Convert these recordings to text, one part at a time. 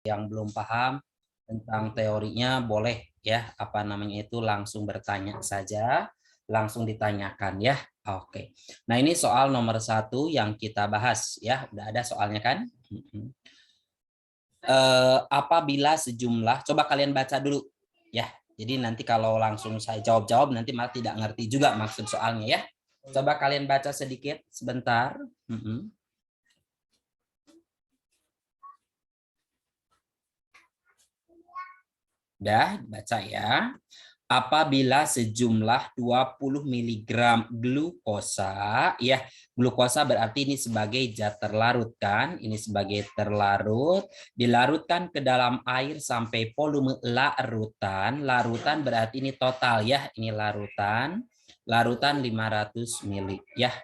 yang belum paham tentang teorinya boleh ya langsung bertanya saja, langsung ditanyakan ya. Oke. Nah, ini soal nomor 1 yang kita bahas ya. Udah ada soalnya kan? Apabila sejumlah, coba kalian baca dulu ya. Jadi nanti kalau langsung saya jawab nanti malah tidak ngerti juga maksud soalnya ya. Coba kalian baca sedikit sebentar. Udah baca ya. Apabila sejumlah 20 mg glukosa, ya glukosa berarti ini sebagai zat terlarut kan, ini sebagai terlarut, dilarutkan ke dalam air sampai volume larutan, larutan berarti ini total ya, ini larutan 500 ml ya.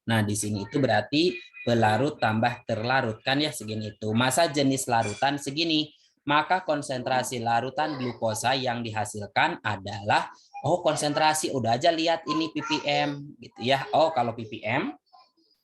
Nah di sini itu berarti pelarut tambah terlarut kan ya segini itu. Masa jenis larutan segini, maka konsentrasi larutan glukosa yang dihasilkan adalah konsentrasi, udah aja lihat ini ppm gitu ya. Kalau ppm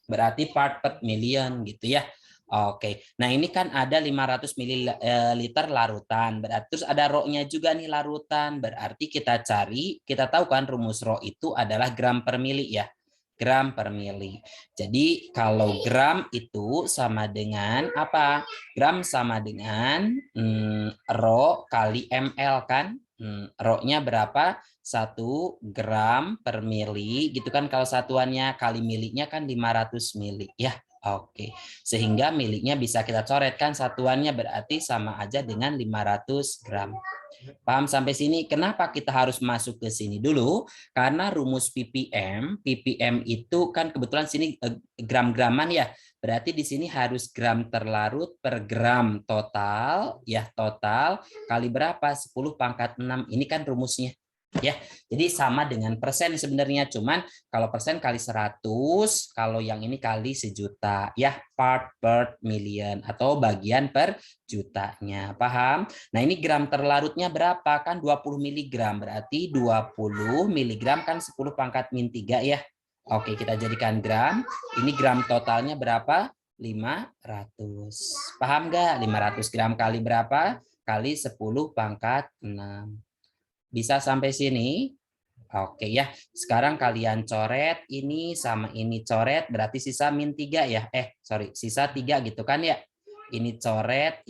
berarti part per million gitu ya. Oke. Nah, ini kan ada 500 ml larutan. Berarti terus ada rho-nya juga nih larutan. Berarti kita cari, kita tahu kan rumus rho itu adalah gram per mili ya. Gram per mili. Jadi kalau gram itu sama dengan apa? Gram sama dengan rho kali ml kan? Rho-nya berapa? 1 gram per mili gitu kan, kalau satuannya kali milinya kan 500 mili ya. Oke. Sehingga miliknya bisa kita coret kan, satuannya berarti sama aja dengan 500 gram. Paham sampai sini? Kenapa kita harus masuk ke sini dulu? Karena rumus ppm, ppm itu kan kebetulan sini gram-graman ya. Berarti di sini harus gram terlarut per gram total ya, total kali berapa? 10 pangkat 6. Ini kan rumusnya. Ya, jadi sama dengan persen sebenarnya, cuman kalau persen kali 100, kalau yang ini kali sejuta ya, part per million atau bagian per jutanya. Paham? Nah, ini gram terlarutnya berapa? Kan 20 mg, berarti 20 mg kan 10 pangkat min 3 ya. Oke, kita jadikan gram. Ini gram totalnya berapa? 500. Paham nggak? 500 gram kali berapa? Kali 10 pangkat 6. Bisa sampai sini? Oke ya. Sekarang kalian coret ini sama ini coret, berarti sisa min 3 ya. Sisa 3 gitu kan ya. Ini coret,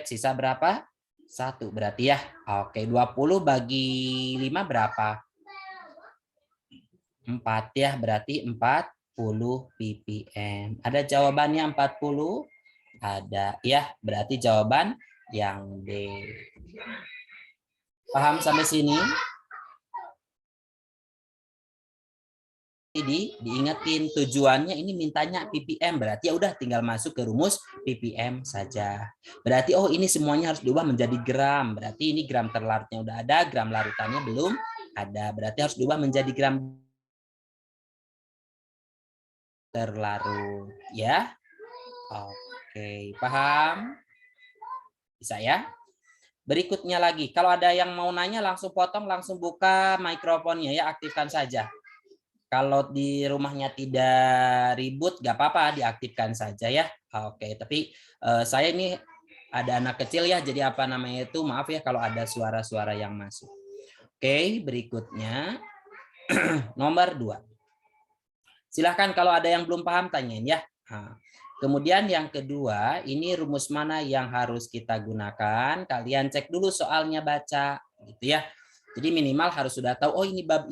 sisa berapa? 1 berarti ya. Oke, 20 bagi 5 berapa? 4 ya, berarti 40 ppm. Ada jawabannya 40? Ada ya, berarti jawaban yang D. Paham sampai sini? Diingetin tujuannya ini mintanya ppm, berarti ya udah tinggal masuk ke rumus ppm saja. Berarti ini semuanya harus diubah menjadi gram, berarti ini gram terlarutnya udah ada, gram larutannya belum ada, berarti harus diubah menjadi gram terlarut ya. Oke, paham? Bisa ya? Berikutnya lagi, kalau ada yang mau nanya langsung potong, langsung buka mikrofonnya ya, aktifkan saja. Kalau di rumahnya tidak ribut, gak apa-apa, diaktifkan saja ya. Oke, tapi saya ini ada anak kecil ya, jadi maaf ya kalau ada suara-suara yang masuk. Oke, berikutnya nomor 2. Silahkan kalau ada yang belum paham tanyain ya. Kemudian yang kedua, ini rumus mana yang harus kita gunakan? Kalian cek dulu soalnya, baca gitu ya. Jadi minimal harus sudah tahu, ini bab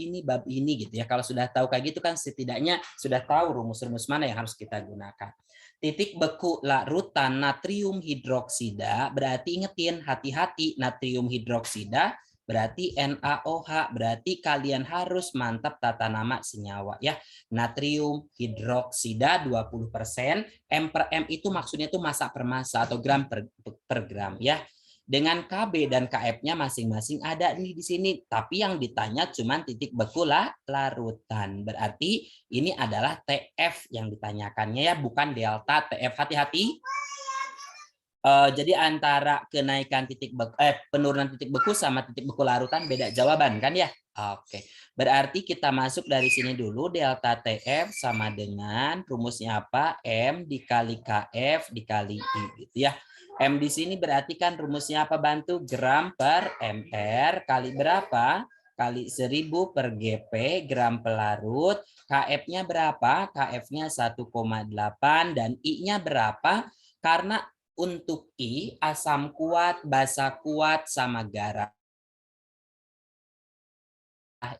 ini gitu ya. Kalau sudah tahu kayak gitu kan setidaknya sudah tahu rumus-rumus mana yang harus kita gunakan. Titik beku larutan natrium hidroksida, berarti ingetin hati-hati natrium hidroksida berarti NaOH, berarti kalian harus mantap tata nama senyawa ya. Natrium hidroksida 20%, M per M itu maksudnya itu massa per massa atau gram per gram ya. Dengan KB dan KF-nya masing-masing ada nih di sini, tapi yang ditanya cuma titik beku larutan. Berarti ini adalah TF yang ditanyakannya ya, bukan delta TF. Hati-hati. Jadi antara kenaikan penurunan titik beku sama titik beku larutan beda jawaban kan ya? Oke. Berarti kita masuk dari sini dulu, delta TF sama dengan rumusnya apa? M dikali KF dikali I gitu ya. M di sini berarti kan rumusnya apa bantu? Gram per mr kali berapa? Kali 1000 per GP gram pelarut. KF-nya berapa? KF-nya 1,8 dan I-nya berapa? Karena untuk I asam kuat, basa kuat sama garam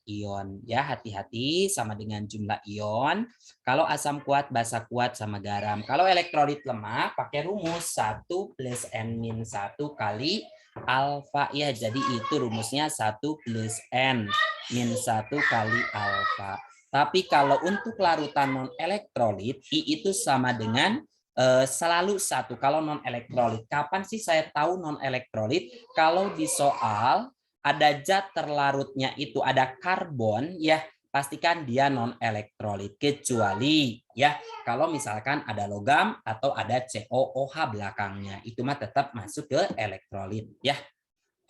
ion ya, hati-hati sama dengan jumlah ion. Kalau asam kuat, basa kuat sama garam. Kalau elektrolit lemak pakai rumus 1 plus N-1 kali alfa ya. Jadi itu rumusnya 1 plus N-1 kali alfa. Tapi kalau untuk larutan non elektrolit I itu sama dengan selalu 1 kalau non elektrolit. Kapan sih saya tahu non elektrolit? Kalau di soal ada zat terlarutnya itu ada karbon ya, pastikan dia non elektrolit, kecuali ya kalau misalkan ada logam atau ada COOH belakangnya, itu mah tetap masuk ke elektrolit ya.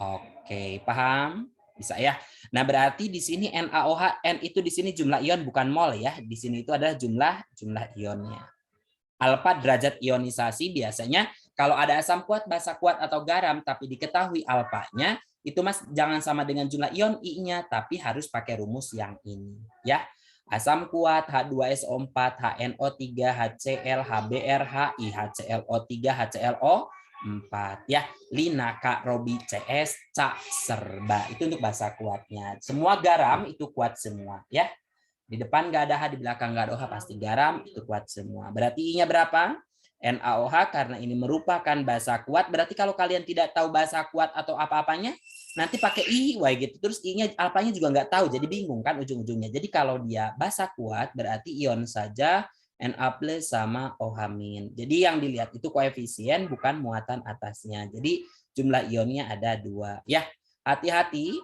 Oke, paham? Bisa ya. Nah, berarti di sini NaOH, N itu di sini jumlah ion bukan mol ya. Di sini itu adalah jumlah ionnya. Alfa derajat ionisasi biasanya kalau ada asam kuat, basa kuat atau garam tapi diketahui alfanya itu Mas jangan sama dengan jumlah ion I-nya tapi harus pakai rumus yang ini ya. Asam kuat H2SO4, HNO3, HCl, HBr, HI, HClO3, HClO4 ya. Linaka, Robi, CS, Ca, Serba. Itu untuk basa kuatnya. Semua garam itu kuat semua ya. Di depan nggak ada H, di belakang nggak ada OH, pasti garam, itu kuat semua. Berarti I-nya berapa? NaOH karena ini merupakan basa kuat. Berarti kalau kalian tidak tahu basa kuat atau apa-apanya, nanti pakai I, wah gitu. Terus I-nya alfanya juga nggak tahu, jadi bingung kan ujung-ujungnya. Jadi kalau dia basa kuat, berarti ion saja Na plus sama OH-. Jadi yang dilihat itu koefisien, bukan muatan atasnya. Jadi jumlah ionnya ada 2. Ya, hati-hati.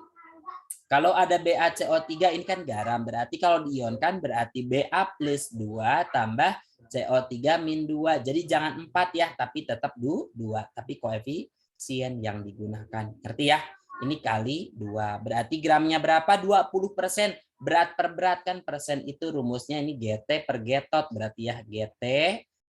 Kalau ada BaCO3 ini kan garam, berarti kalau diionkan berarti Ba plus 2 tambah CO3 min 2. Jadi jangan 4 ya, tapi tetap 2. Tapi koefisien yang digunakan. Ngerti ya? Ini kali 2. Berarti gramnya berapa? 20%. Berat per berat kan persen itu rumusnya ini GT per getot. Berarti ya GT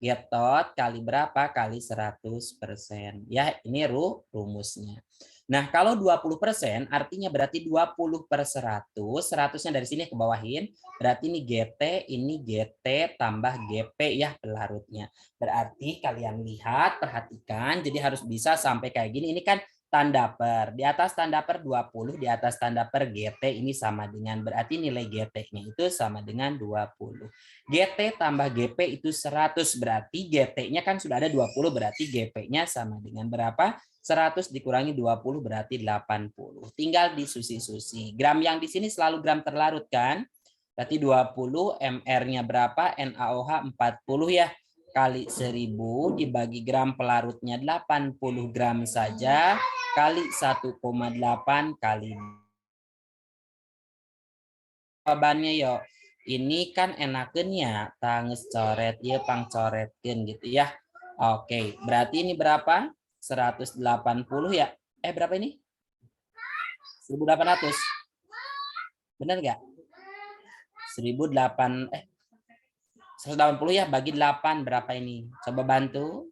getot kali berapa? Kali 100%. Ya ini rumusnya. Nah, kalau 20% artinya berarti 20 per 100. 100-nya dari sini ke bawahin. Berarti ini GT, ini GT tambah GP ya pelarutnya. Berarti kalian lihat, perhatikan. Jadi harus bisa sampai kayak gini. Ini kan tanda per. Di atas tanda per 20, di atas tanda per GT ini sama dengan. Berarti nilai GT-nya itu sama dengan 20. GT tambah GP itu 100. Berarti GT-nya kan sudah ada 20. Berarti GP-nya sama dengan berapa? 100 dikurangi 20 berarti 80. Tinggal disusi-susi. Gram yang di sini selalu gram terlarut kan? Berarti 20, MR-nya berapa? NaOH 40 ya. Kali 1000 dibagi gram pelarutnya 80 gram saja. Kali 1,8 kali. Jawabannya yuk. Ini kan enakennya tanges coret ya pangcoretkeun gitu ya. Oke, berarti ini berapa? 180 ya. Berapa ini? 1800. Benar nggak? 180 ya bagi 8 berapa ini? Coba bantu.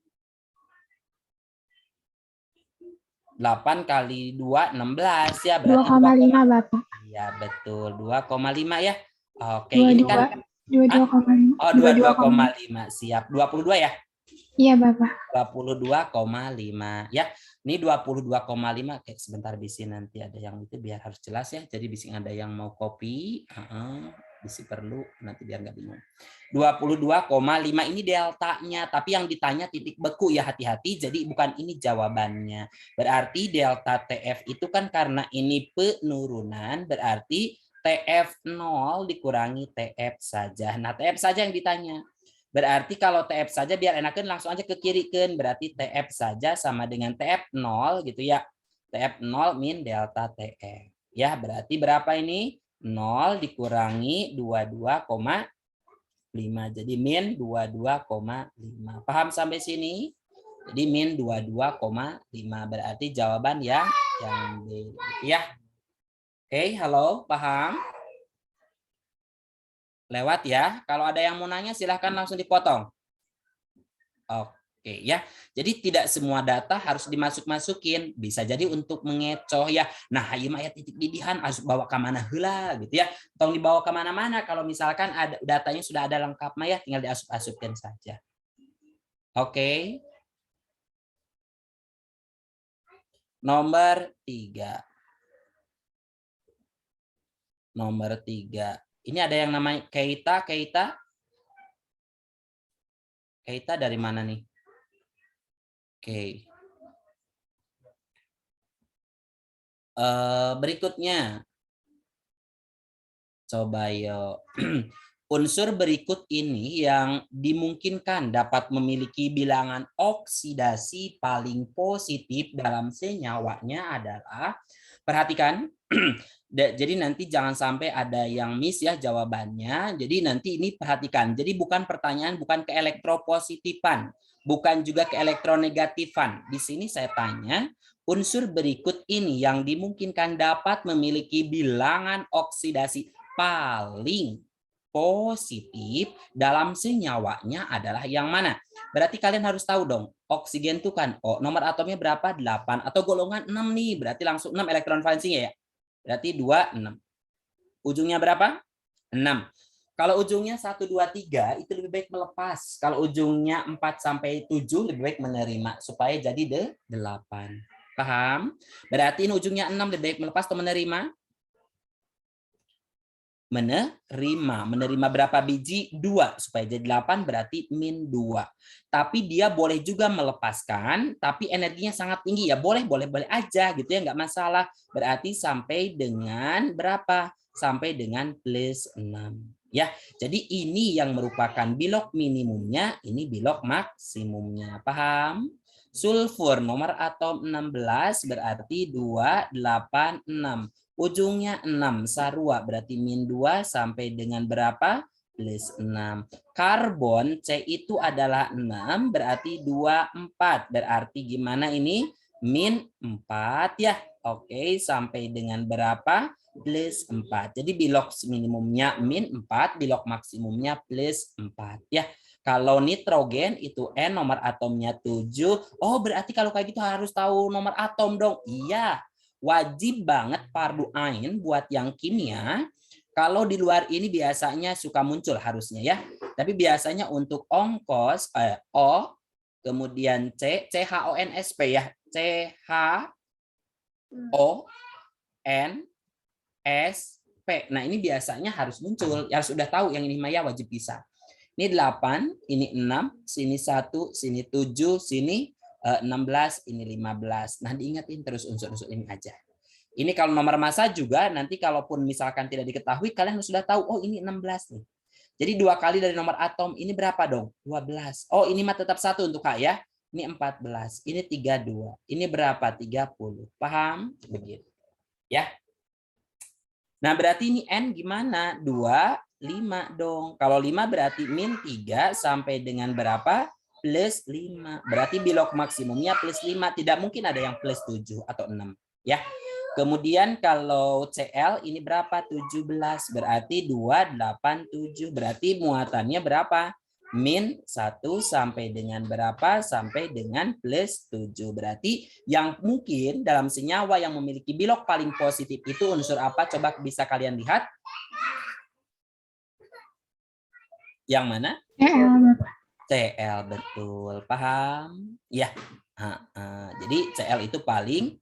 8 kali 2 16 ya berarti 2,5 Bapak. Iya betul 2,5 ya. Oke, 22, ini kan 22,5. oh 22,5 siap. 22 ya? Iya, Bapak. 22,5 ya. Ini 22,5 kayak sebentar bisi nanti ada yang itu biar harus jelas ya. Jadi bisi ada yang mau copy, bisi perlu nanti biar nggak bingung. 22,5 ini deltanya, tapi yang ditanya titik beku ya hati-hati. Jadi bukan ini jawabannya. Berarti delta TF itu kan karena ini penurunan berarti TF0 dikurangi TF saja. Nah, TF saja yang ditanya. Berarti kalau TF saja biar enakan langsung aja ke kiri kan. Berarti TF saja sama dengan TF0 gitu ya. TF0 min delta TF. Ya, berarti berapa ini? 0 dikurangi 22,5. Jadi min 22,5. Paham sampai sini? Jadi min 22,5 berarti jawaban yang B. Ya. Oke, halo, paham? Lewat ya. Kalau ada yang mau nanya silahkan langsung dipotong. Oke. Oke ya. Jadi tidak semua data harus dimasuk-masukin. Bisa jadi untuk mengecoh ya. Nah, ieu mah aya titik didihan harus bawa ke mana heula gitu ya. Tong dibawa ke mana-mana kalau misalkan ada datanya sudah ada lengkap mah ya tinggal diasup-asupkan saja. Oke. Nomor 3. Nomor 3. Ini ada yang namanya Keita. Keita dari mana nih? Oke. Berikutnya. Coba yuk. Unsur berikut ini yang dimungkinkan dapat memiliki bilangan oksidasi paling positif dalam senyawanya adalah, perhatikan, jadi nanti jangan sampai ada yang miss ya jawabannya. Jadi nanti ini perhatikan. Jadi bukan pertanyaan, bukan ke elektropositifan, bukan juga ke elektronegatifan. Di sini saya tanya, unsur berikut ini yang dimungkinkan dapat memiliki bilangan oksidasi paling positif dalam senyawanya adalah yang mana? Berarti kalian harus tahu dong, oksigen itu kan nomor atomnya berapa? 8 atau golongan 6 nih, berarti langsung 6 elektron valensinya ya. Berarti 2 6. Ujungnya berapa? 6. Kalau ujungnya 1 2 3 itu lebih baik melepas. Kalau ujungnya 4 sampai 7 lebih baik menerima supaya jadi 8. Paham? Berarti ini ujungnya 6 lebih baik melepas atau menerima? Menerima berapa biji? 2 supaya jadi 8 berarti min 2. Tapi dia boleh juga melepaskan tapi energinya sangat tinggi ya, boleh aja gitu ya, nggak masalah. Berarti sampai dengan berapa? Sampai dengan plus 6 ya. Jadi ini yang merupakan bilok minimumnya, ini bilok maksimumnya. Paham? Sulfur nomor atom 16 berarti 2 8 6. Ujungnya 6, sarua berarti min 2 sampai dengan berapa? Plus 6. Karbon C itu adalah 6, berarti 2, 4. Berarti gimana ini? Min 4 ya. Oke, sampai dengan berapa? Plus 4. Jadi bilok minimumnya min 4, bilok maksimumnya plus 4 ya. Kalau nitrogen itu N nomor atomnya 7. Oh, berarti kalau kayak gitu harus tahu nomor atom dong. Iya. Wajib banget fardu ain buat yang kimia. Kalau di luar ini biasanya suka muncul harusnya ya. Tapi biasanya untuk ongkos O, kemudian C, CHONSP ya. CHONSP. Nah, ini biasanya harus muncul. Harus udah tahu yang ini Maya wajib bisa. Ini 8, ini 6, sini 1, sini 7, sini 16, ini 15. Nah, diingatin terus unsur-unsur ini aja. Ini kalau nomor massa juga nanti kalaupun misalkan tidak diketahui, kalian sudah tahu, oh ini 16 nih. Jadi 2 kali dari nomor atom, ini berapa dong? 12. Oh, ini mah tetap 1 untuk K ya. Ini 14, ini 32. Ini berapa? 30. Paham? Begitu. Ya. Nah, berarti ini N gimana? 2, 5 dong. Kalau 5 berarti min 3 sampai dengan berapa? Plus 5. Berarti bilok maksimumnya plus 5. Tidak mungkin ada yang plus 7 atau 6. Ya. Kemudian kalau Cl ini berapa? 17. Berarti 2, 8, 7. Berarti muatannya berapa? Min 1 sampai dengan berapa? Sampai dengan plus 7. Berarti yang mungkin dalam senyawa yang memiliki bilok paling positif itu unsur apa? Coba bisa kalian lihat. Yang mana? Cl, Bapak. Cl, betul. Paham? Ya. Jadi Cl itu paling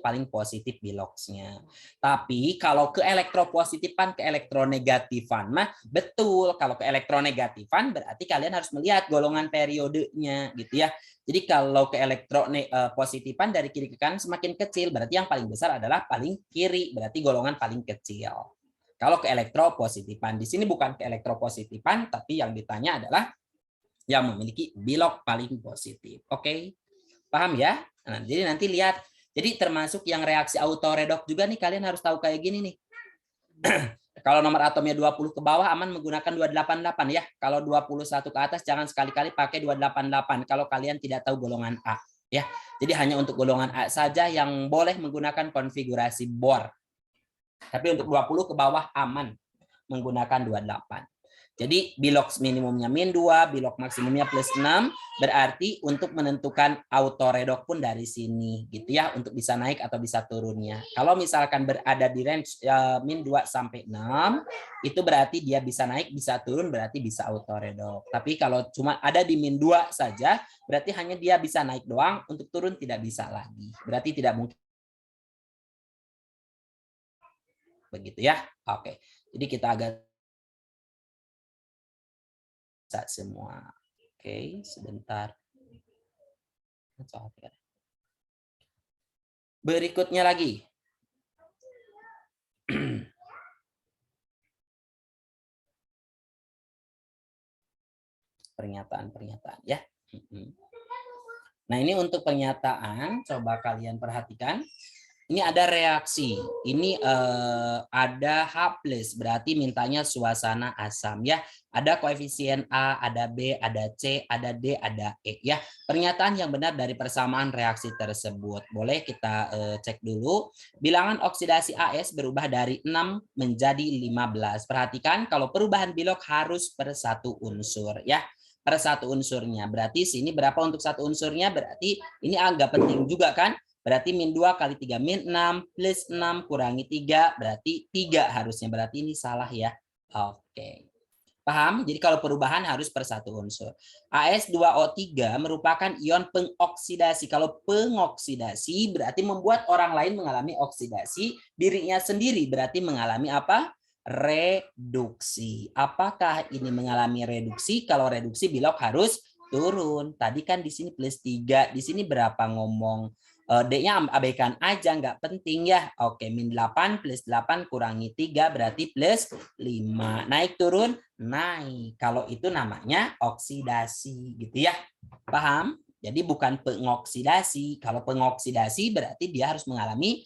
paling positif biloksnya. Tapi kalau ke elektropositifan, ke elektronegatifan mah betul. Kalau ke elektronegatifan berarti kalian harus melihat golongan periodenya gitu ya. Jadi kalau ke elektropositifan dari kiri ke kanan semakin kecil, berarti yang paling besar adalah paling kiri, berarti golongan paling kecil. Kalau ke elektropositifan, di sini bukan ke elektropositifan, tapi yang ditanya adalah yang memiliki bilok paling positif. Oke, paham ya? Nah, jadi nanti lihat. Jadi termasuk yang reaksi autoredok juga nih, kalian harus tahu kayak gini nih. Kalau nomor atomnya 20 ke bawah aman menggunakan 288 ya. Kalau 21 ke atas jangan sekali-kali pakai 288 kalau kalian tidak tahu golongan A ya. Jadi hanya untuk golongan A saja yang boleh menggunakan konfigurasi bor. Tapi untuk 20 ke bawah aman menggunakan 28. Jadi Bilox minimumnya min 2, Bilox maksimumnya plus 6, berarti untuk menentukan auto redox pun dari sini gitu ya, untuk bisa naik atau bisa turunnya. Kalau misalkan berada di range min 2 sampai 6, itu berarti dia bisa naik, bisa turun, berarti bisa auto redox. Tapi kalau cuma ada di min 2 saja, berarti hanya dia bisa naik doang, untuk turun tidak bisa lagi. Berarti tidak mungkin. Begitu ya. Oke. Jadi kita agak semua. Oke, sebentar. Berikutnya lagi. Pernyataan-pernyataan ya. Nah, ini untuk pernyataan, coba kalian perhatikan. Ini ada reaksi. Ini ada H+, berarti mintanya suasana asam ya. Ada koefisien A, ada B, ada C, ada D, ada E ya. Pernyataan yang benar dari persamaan reaksi tersebut. Boleh kita cek dulu. Bilangan oksidasi AS berubah dari 6 menjadi 15. Perhatikan kalau perubahan Bilox harus per satu unsur ya. Per satu unsurnya. Berarti sini berapa untuk satu unsurnya? Berarti ini agak penting juga kan? Berarti min 2 kali 3 min 6 plus 6 kurangi 3 berarti 3 harusnya. Berarti ini salah ya. Oke. Paham? Jadi kalau perubahan harus per satu unsur. AS2O3 merupakan ion pengoksidasi. Kalau pengoksidasi berarti membuat orang lain mengalami oksidasi, dirinya sendiri berarti mengalami apa? Reduksi. Apakah ini mengalami reduksi? Kalau reduksi Bilox harus turun. Tadi kan di sini plus 3, di sini berapa ngomong? D-nya abaikan aja, nggak penting ya. Oke, min 8 plus 8 kurangi 3 berarti plus 5. Naik turun? Naik. Kalau itu namanya oksidasi gitu ya. Paham? Jadi bukan pengoksidasi. Kalau pengoksidasi berarti dia harus mengalami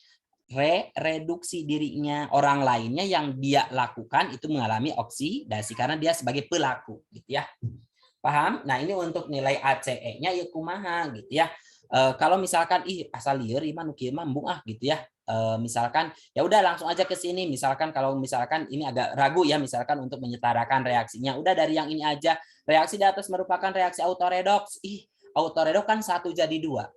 reduksi dirinya. Orang lainnya yang dia lakukan itu mengalami oksidasi karena dia sebagai pelaku gitu ya. Paham? Nah, ini untuk nilai ACE-nya ya kumaha gitu ya. Kalau misalkan asal lieur ieu mah nu kieu mah embung gitu ya. Misalkan ya udah langsung aja ke sini. Misalkan kalau misalkan ini agak ragu ya, misalkan untuk menyetarakan reaksinya, udah dari yang ini aja. Reaksi di atas merupakan reaksi autoredox. Autoredox kan 1 jadi 2.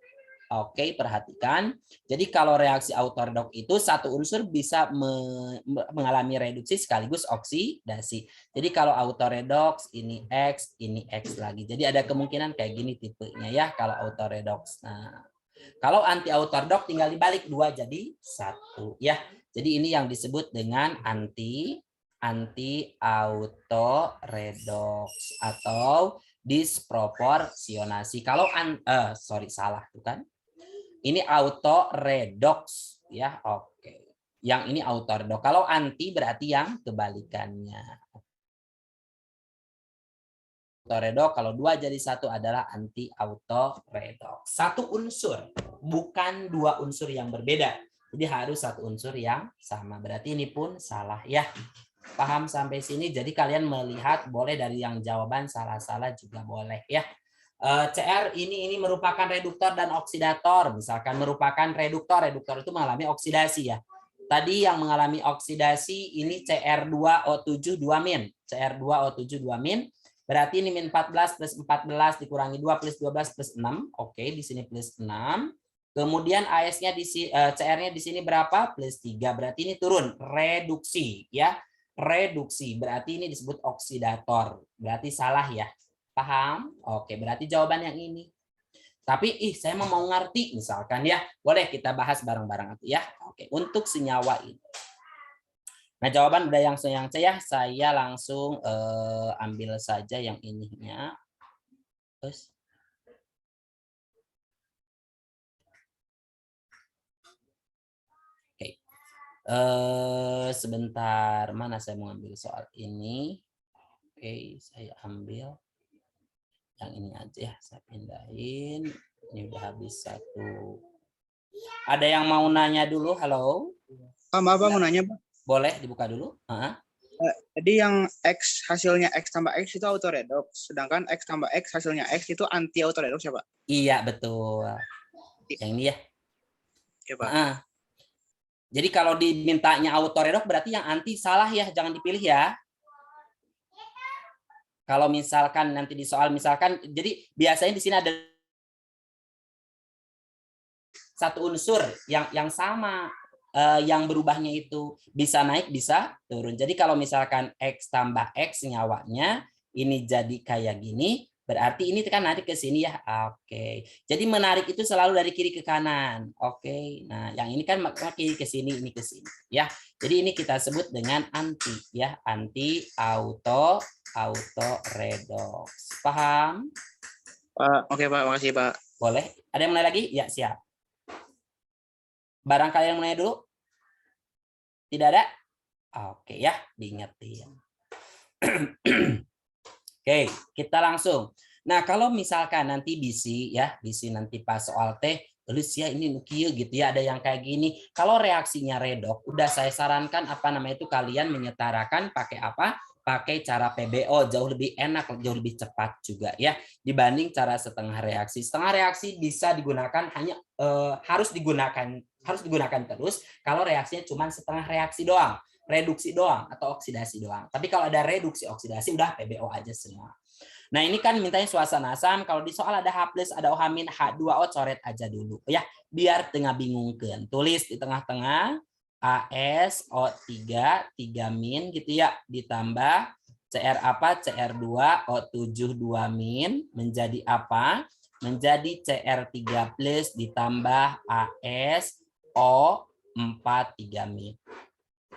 Oke, perhatikan. Jadi kalau reaksi autoredox itu satu unsur bisa mengalami reduksi sekaligus oksidasi. Jadi kalau autoredox ini X lagi. Jadi ada kemungkinan kayak gini tipenya ya kalau autoredox. Nah, kalau anti autoredox tinggal dibalik 2 jadi 1 ya. Jadi ini yang disebut dengan anti autoredox atau disproporsionasi. Kalau salah tuh kan. Ini auto redox ya. Oke. Yang ini auto redox. Kalau anti berarti yang kebalikannya. Auto redox kalau 2 jadi 1 adalah anti auto redox. Satu unsur, bukan 2 unsur yang berbeda. Jadi harus satu unsur yang sama. Berarti ini pun salah ya. Paham sampai sini? Jadi kalian melihat boleh dari yang jawaban salah-salah juga boleh ya. CR ini merupakan reduktor dan oksidator. Misalkan merupakan reduktor itu mengalami oksidasi ya. Tadi yang mengalami oksidasi ini CR2O7 2 min. CR2O7 2 min. Berarti ini min 14 plus 14 dikurangi 2 plus 12 plus 6. Oke, di sini plus 6. Kemudian AS-nya di CR-nya di sini berapa? Plus 3. Berarti ini turun, reduksi ya. Reduksi. Berarti ini disebut oksidator. Berarti salah ya. Paham? Oke, berarti jawaban yang ini. Tapi saya mau ngerti misalkan ya. Boleh kita bahas bareng-bareng ya. Oke, untuk senyawa ini. Nah, jawaban udah yang C ya. Saya langsung ambil saja yang ininya. Terus oke. Sebentar, mana saya mau ambil soal ini. Oke, saya ambil yang ini aja, saya pindahin. Ini udah habis 1. Ada yang mau nanya dulu? Halo? Maaf, mau nanya, Pak. Boleh dibuka dulu? Jadi yang X hasilnya X tambah X itu auto redox, sedangkan X tambah X hasilnya X itu anti auto redox ya, Pak? Iya, betul. Yang ini ya. Oke, Pak. Jadi kalau dimintanya auto redox berarti yang anti salah ya, jangan dipilih ya. Kalau misalkan nanti di soal misalkan, jadi biasanya di sini ada satu unsur yang sama, yang berubahnya itu bisa naik bisa turun. Jadi kalau misalkan X tambah X nyawanya ini jadi kayak gini, berarti ini kan narik ke sini ya. Oke. Jadi menarik itu selalu dari kiri ke kanan. Oke. Nah, yang ini kan kiri ke sini, ini ke sini ya. Jadi ini kita sebut dengan anti ya, anti auto redox. Paham? Oke Pak, makasih Pak. Boleh. Ada yang menanya lagi? Ya, siap. Barangkali yang menanya dulu? Tidak ada? Oke ya, diingetin. Oke, kita langsung. Nah, kalau misalkan nanti bisi ya, bisi nanti pas soal teh, tulis ya ini nukia gitu ya, ada yang kayak gini. Kalau reaksinya redox, udah saya sarankan apa namanya itu kalian menyetarakan pakai apa? Pakai cara PBO, jauh lebih enak, jauh lebih cepat juga ya dibanding cara setengah reaksi. Setengah reaksi bisa digunakan hanya harus digunakan terus kalau reaksinya cuma setengah reaksi doang, reduksi doang atau oksidasi doang. Tapi kalau ada reduksi oksidasi udah PBO aja semua. Nah, ini kan mintanya suasana asam. Kalau di soal ada H+, ada OH-, H2O, coret aja dulu ya, biar tengah bingungkan. Tulis di tengah-tengah ASO3 3- gitu ya, ditambah Cr apa? Cr2 O7 2- menjadi apa? Menjadi Cr3+ ditambah ASO4 3-.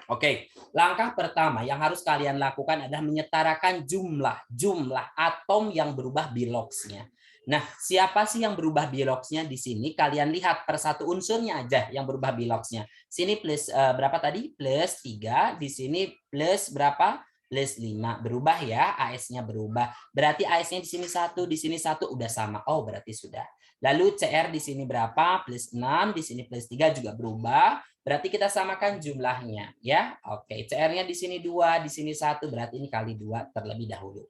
Oke, langkah pertama yang harus kalian lakukan adalah menyetarakan jumlah atom yang berubah biloxnya. Nah, siapa sih yang berubah biloxnya di sini? Kalian lihat per satu unsurnya aja yang berubah biloxnya. Sini plus berapa tadi? Plus 3, di sini plus berapa? Plus 5. Berubah ya, AS-nya berubah. Berarti AS-nya di sini 1, di sini 1 udah sama. Oh, berarti sudah. Lalu CR di sini berapa? Plus 6, di sini plus 3 juga berubah. Berarti kita samakan jumlahnya ya. Oke, CR-nya di sini 2, di sini 1, berarti ini kali 2 terlebih dahulu.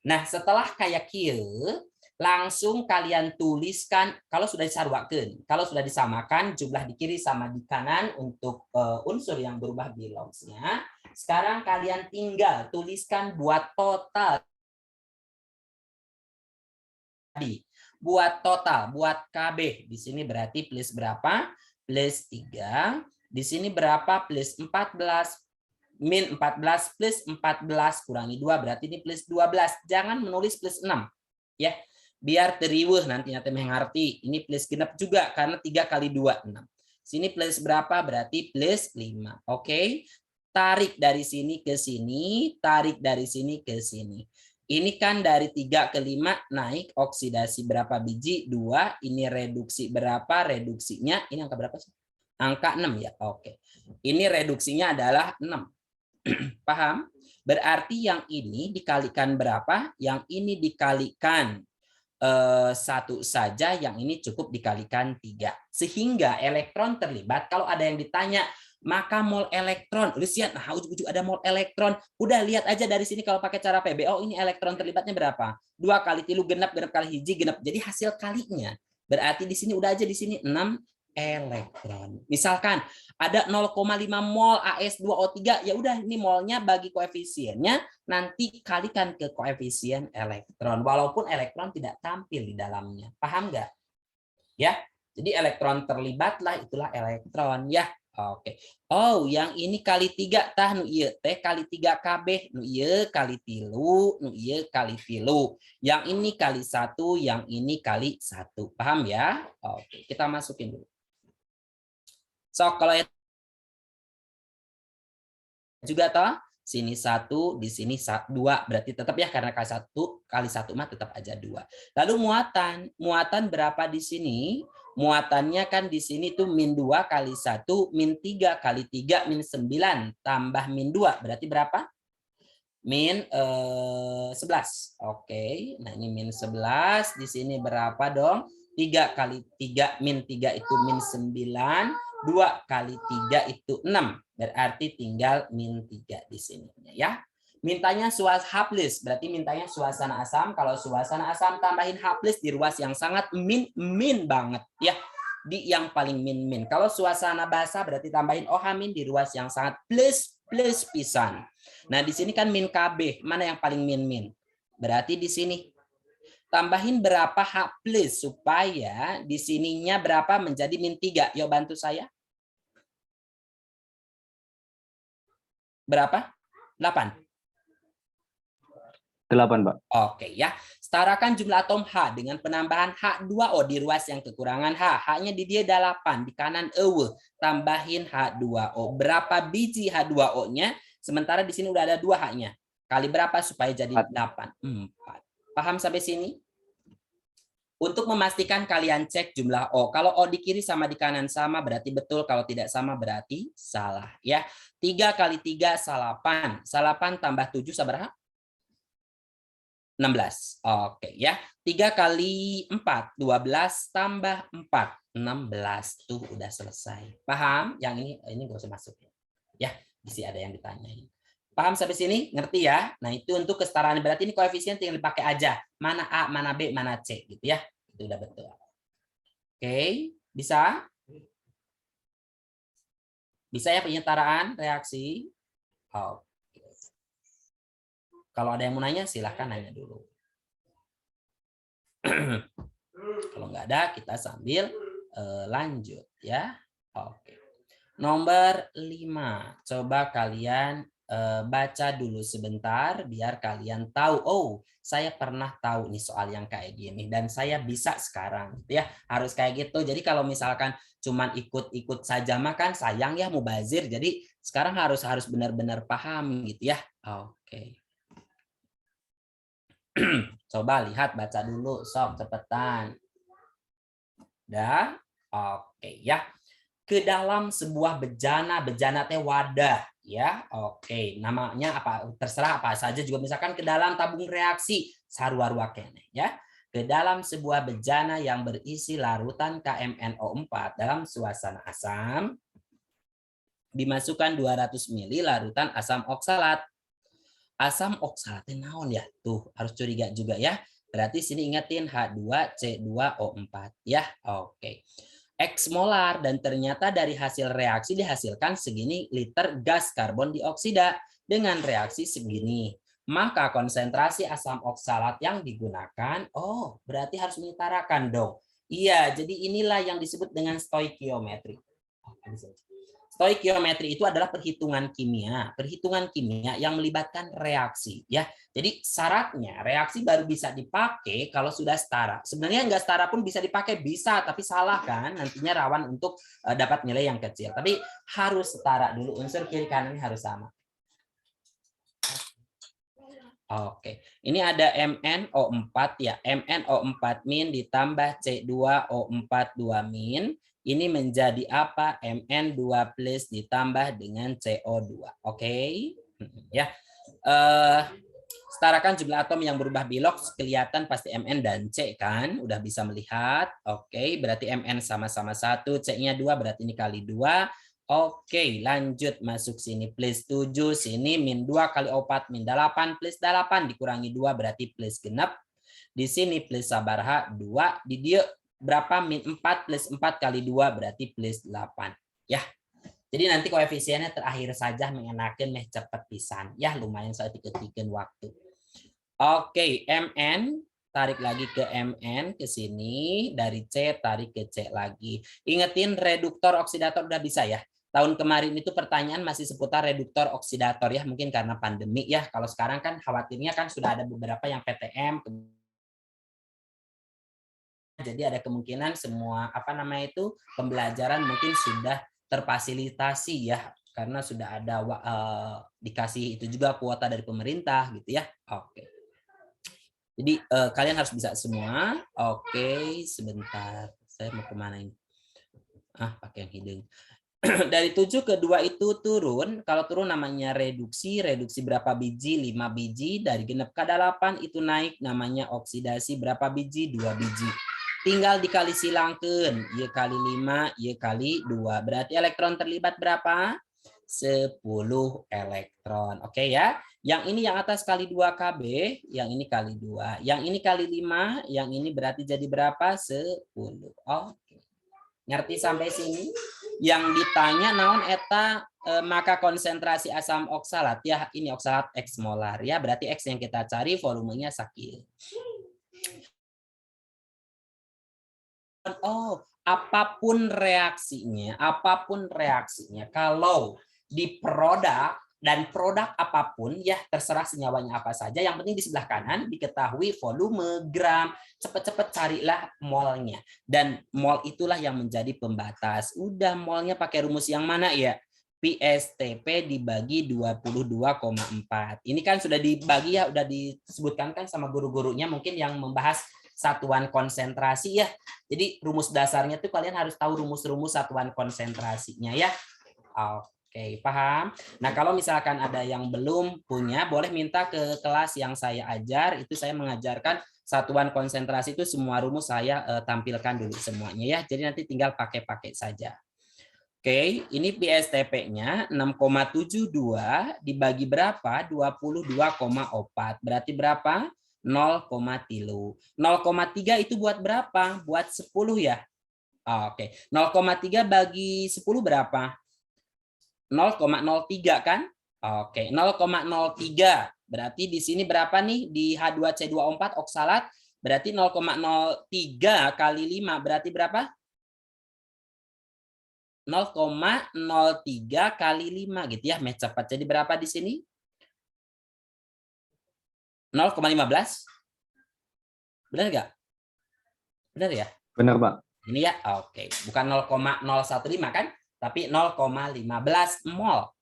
Nah, setelah kayak kieu, langsung kalian tuliskan kalau sudah disarwakeun, kalau sudah disamakan jumlah di kiri sama di kanan untuk unsur yang berubah biloxnya. Sekarang kalian tinggal tuliskan buat total tadi. Buat total, buat KB. Di sini berarti plus berapa? Plus 3. Di sini berapa? Plus 14. Min 14 plus 14 kurangi 2 berarti ini plus 12. Jangan menulis plus 6 ya. Biar teriweuh nanti mengerti. Ini plus genep juga karena 3 kali 2 6. Sini plus berapa? Berarti plus 5. Oke. Tarik dari sini ke sini, tarik dari sini ke sini. Ini kan dari 3 ke 5 naik oksidasi berapa biji? 2. Ini reduksi berapa? Reduksinya ini angka berapa sih? Angka 6 ya. Oke. Ini reduksinya adalah 6. Paham? Berarti yang ini dikalikan berapa? Yang ini dikalikan 1 saja, yang ini cukup dikalikan 3. Sehingga elektron terlibat, kalau ada yang ditanya, maka mol elektron, lihat, nah ujung-ujung ada mol elektron, udah lihat aja dari sini kalau pakai cara PBO, ini elektron terlibatnya berapa? 2 kali 3 genep, genep kali hiji genep. Jadi hasil kalinya berarti di sini udah aja di sini 6 elektron. Misalkan ada 0,5 mol AS2O3, ya udah ini molnya bagi koefisiennya nanti kalikan ke koefisien elektron walaupun elektron tidak tampil di dalamnya. Paham nggak? Ya. Jadi elektron terlibatlah itulah elektron ya. Oke. Oh, yang ini kali 3 tah nu ieu teh kali 3 KB, nu ieu kali 3, nu ieu kali 3. Yang ini kali 1, yang ini kali 1. Paham ya? Oke, kita masukin dulu. So, kalau juga toh sini 1, di sini 2, berarti tetap ya karena kali 1 mah tetap aja 2. Lalu muatan berapa di sini? Muatannya kan di sini tuh min 2 kali 1 min 3 kali 3 min 9 tambah min 2 berarti berapa? Min 11. Oke, nah ini min 11, di sini berapa dong? 3 kali 3 min 3 itu min 9, 2 kali 3 itu 6. Berarti tinggal min 3 di sini ya. Mintanya H+, berarti mintanya suasana asam. Kalau suasana asam tambahin H+ di ruas yang sangat min banget ya. Di yang paling min. Kalau suasana basa berarti tambahin OH- di ruas yang sangat plus pisan. Nah, di sini kan min KB, mana yang paling min? Berarti di sini. Tambahin berapa H plus supaya di sininya berapa menjadi min 3. Yuk bantu saya. Berapa? 8. 8, Pak. Oke ya. Setarakan jumlah atom H dengan penambahan H2O di ruas yang kekurangan H. H-nya di dia 8, di kanan ewe. Tambahin H2O. Berapa biji H2O-nya? Sementara di sini udah ada 2 H-nya. Kali berapa supaya jadi 8? 4. Paham sampai sini? Untuk memastikan kalian cek jumlah O. Kalau O di kiri sama di kanan sama berarti betul. Kalau tidak sama berarti salah. Ya. 3 kali 3 8. 8 tambah 7 sabar 16. Oke ya. 3 kali 4 12 tambah 4 16. Tuh udah selesai. Paham? Yang ini gak usah masuk ya. Ya, bisa ada yang ditanyain. Paham sampai sini? Ngerti ya? Nah, itu untuk kesetaraan. Berarti ini koefisien tinggal dipakai aja. Mana A, mana B, mana C gitu ya. Itu udah betul. Oke, bisa? Bisa ya penyetaraan reaksi? Oke. Kalau ada yang mau nanya silahkan nanya dulu. Kalau nggak ada kita sambil lanjut ya. Oke. Nomor 5. Coba kalian baca dulu sebentar biar kalian tahu. Oh, saya pernah tahu nih soal yang kayak gini dan saya bisa sekarang gitu ya. Harus kayak gitu. Jadi kalau misalkan cuman ikut-ikut saja makan sayang ya mubazir. Jadi sekarang harus benar-benar paham gitu ya. Oke. Coba lihat baca dulu sok cepetan. Dah? Oke ya. Ke dalam sebuah bejana teh wadah ya. Oke, namanya apa terserah apa saja juga misalkan ke dalam tabung reaksi sarua-rua kene ya. Ke dalam sebuah bejana yang berisi larutan KMNO4 dalam suasana asam dimasukkan 200 ml larutan asam oksalat. Asam oksalat naon ya? Tuh, harus curiga juga ya. Berarti sini ingetin H2C2O4 ya. Oke. X molar dan ternyata dari hasil reaksi dihasilkan segini liter gas karbon dioksida dengan reaksi segini. Maka konsentrasi asam oksalat yang digunakan, oh berarti harus menyetarakan dong. Iya, jadi inilah yang disebut dengan stoikiometri. Stoikiometri itu adalah perhitungan kimia yang melibatkan reaksi ya. Jadi syaratnya reaksi baru bisa dipakai kalau sudah setara. Sebenarnya nggak setara pun bisa dipakai bisa, tapi salah kan nantinya rawan untuk dapat nilai yang kecil. Tapi harus setara dulu, unsur kiri kanannya harus sama. Oke, ini ada MnO4 ya. MnO4- ditambah C2O4 2-. Ini menjadi apa? Mn2+ ditambah dengan CO2. Oke. Ya. Setarakan jumlah atom yang berubah belok, kelihatan pasti Mn dan C kan? Udah bisa melihat. Oke, berarti Mn sama-sama 1, C-nya 2 berarti ini kali 2. Oke, lanjut masuk sini plus 7, sini min 2 kali 4 min 8 plus 8 dikurangi 2 berarti plus genep. Di sini plus sabarha 2, di dia berapa min 4 plus 4 kali 2 berarti plus 8 ya. Jadi nanti koefisiennya terakhir saja mengenakan meh cepet pisan ya, lumayan saya diketikkan waktu. Oke, Mn tarik lagi ke Mn ke sini, dari C tarik ke C lagi. Ingetin reduktor oksidator udah bisa ya. Tahun kemarin itu pertanyaan masih seputar reduktor oksidator ya, mungkin karena pandemi ya. Kalau sekarang kan khawatirnya kan sudah ada beberapa yang PTM. Jadi ada kemungkinan semua pembelajaran mungkin sudah terfasilitasi ya, karena sudah ada dikasih itu juga kuota dari pemerintah gitu ya. Oke. Jadi kalian harus bisa semua. Oke, sebentar. Saya mau kemana ini? Pakai yang hidung. Dari 7 ke 2 itu turun. Kalau turun namanya reduksi. Reduksi berapa biji? 5 biji. Dari genep ke 8 itu naik namanya oksidasi berapa biji? 2 biji. Tinggal dikali silangkeun, Y kali 5, Y kali 2. Berarti elektron terlibat berapa? 10 elektron. Oke ya. Yang ini yang atas kali 2 KB, yang ini kali 2. Yang ini kali 5, yang ini berarti jadi berapa? 10. Oke. Ngerti sampai sini? Yang ditanya naon eta maka konsentrasi asam oksalat ya, ini oksalat X molar ya, berarti X yang kita cari volumenya sakieu. Oh, apapun reaksinya, kalau di produk dan produk apapun ya, terserah senyawanya apa saja, yang penting di sebelah kanan diketahui volume, gram, cepet-cepet carilah molnya, dan mol itulah yang menjadi pembatas. Udah, molnya pakai rumus yang mana ya? PSTP dibagi 22,4. Ini kan sudah dibagi ya, udah disebutkan kan sama guru-gurunya mungkin yang membahas satuan konsentrasi ya. Jadi rumus dasarnya tuh kalian harus tahu rumus-rumus satuan konsentrasinya ya. Oke, paham? Nah, kalau misalkan ada yang belum punya, boleh minta ke kelas yang saya ajar, itu saya mengajarkan satuan konsentrasi itu semua rumus saya tampilkan dulu semuanya ya. Jadi nanti tinggal pakai-pakai saja. Oke, ini PSTP-nya 6,72 dibagi berapa? 22,4. Berarti berapa? 0,3. 0,3 itu buat berapa? Buat 10 ya? Oke, 0,3 bagi 10 berapa? 0,03 kan? Oke, 0,03. Berarti di sini berapa nih? Di H2C24 oksalat, berarti 0,03 kali 5, berarti berapa? 0,03 kali 5 gitu ya, match cepat. Jadi berapa di sini? 0,15. Benar nggak? Benar ya? Benar, Pak. Ini ya, oke. Bukan 0,015 kan? Tapi 0,15 mol.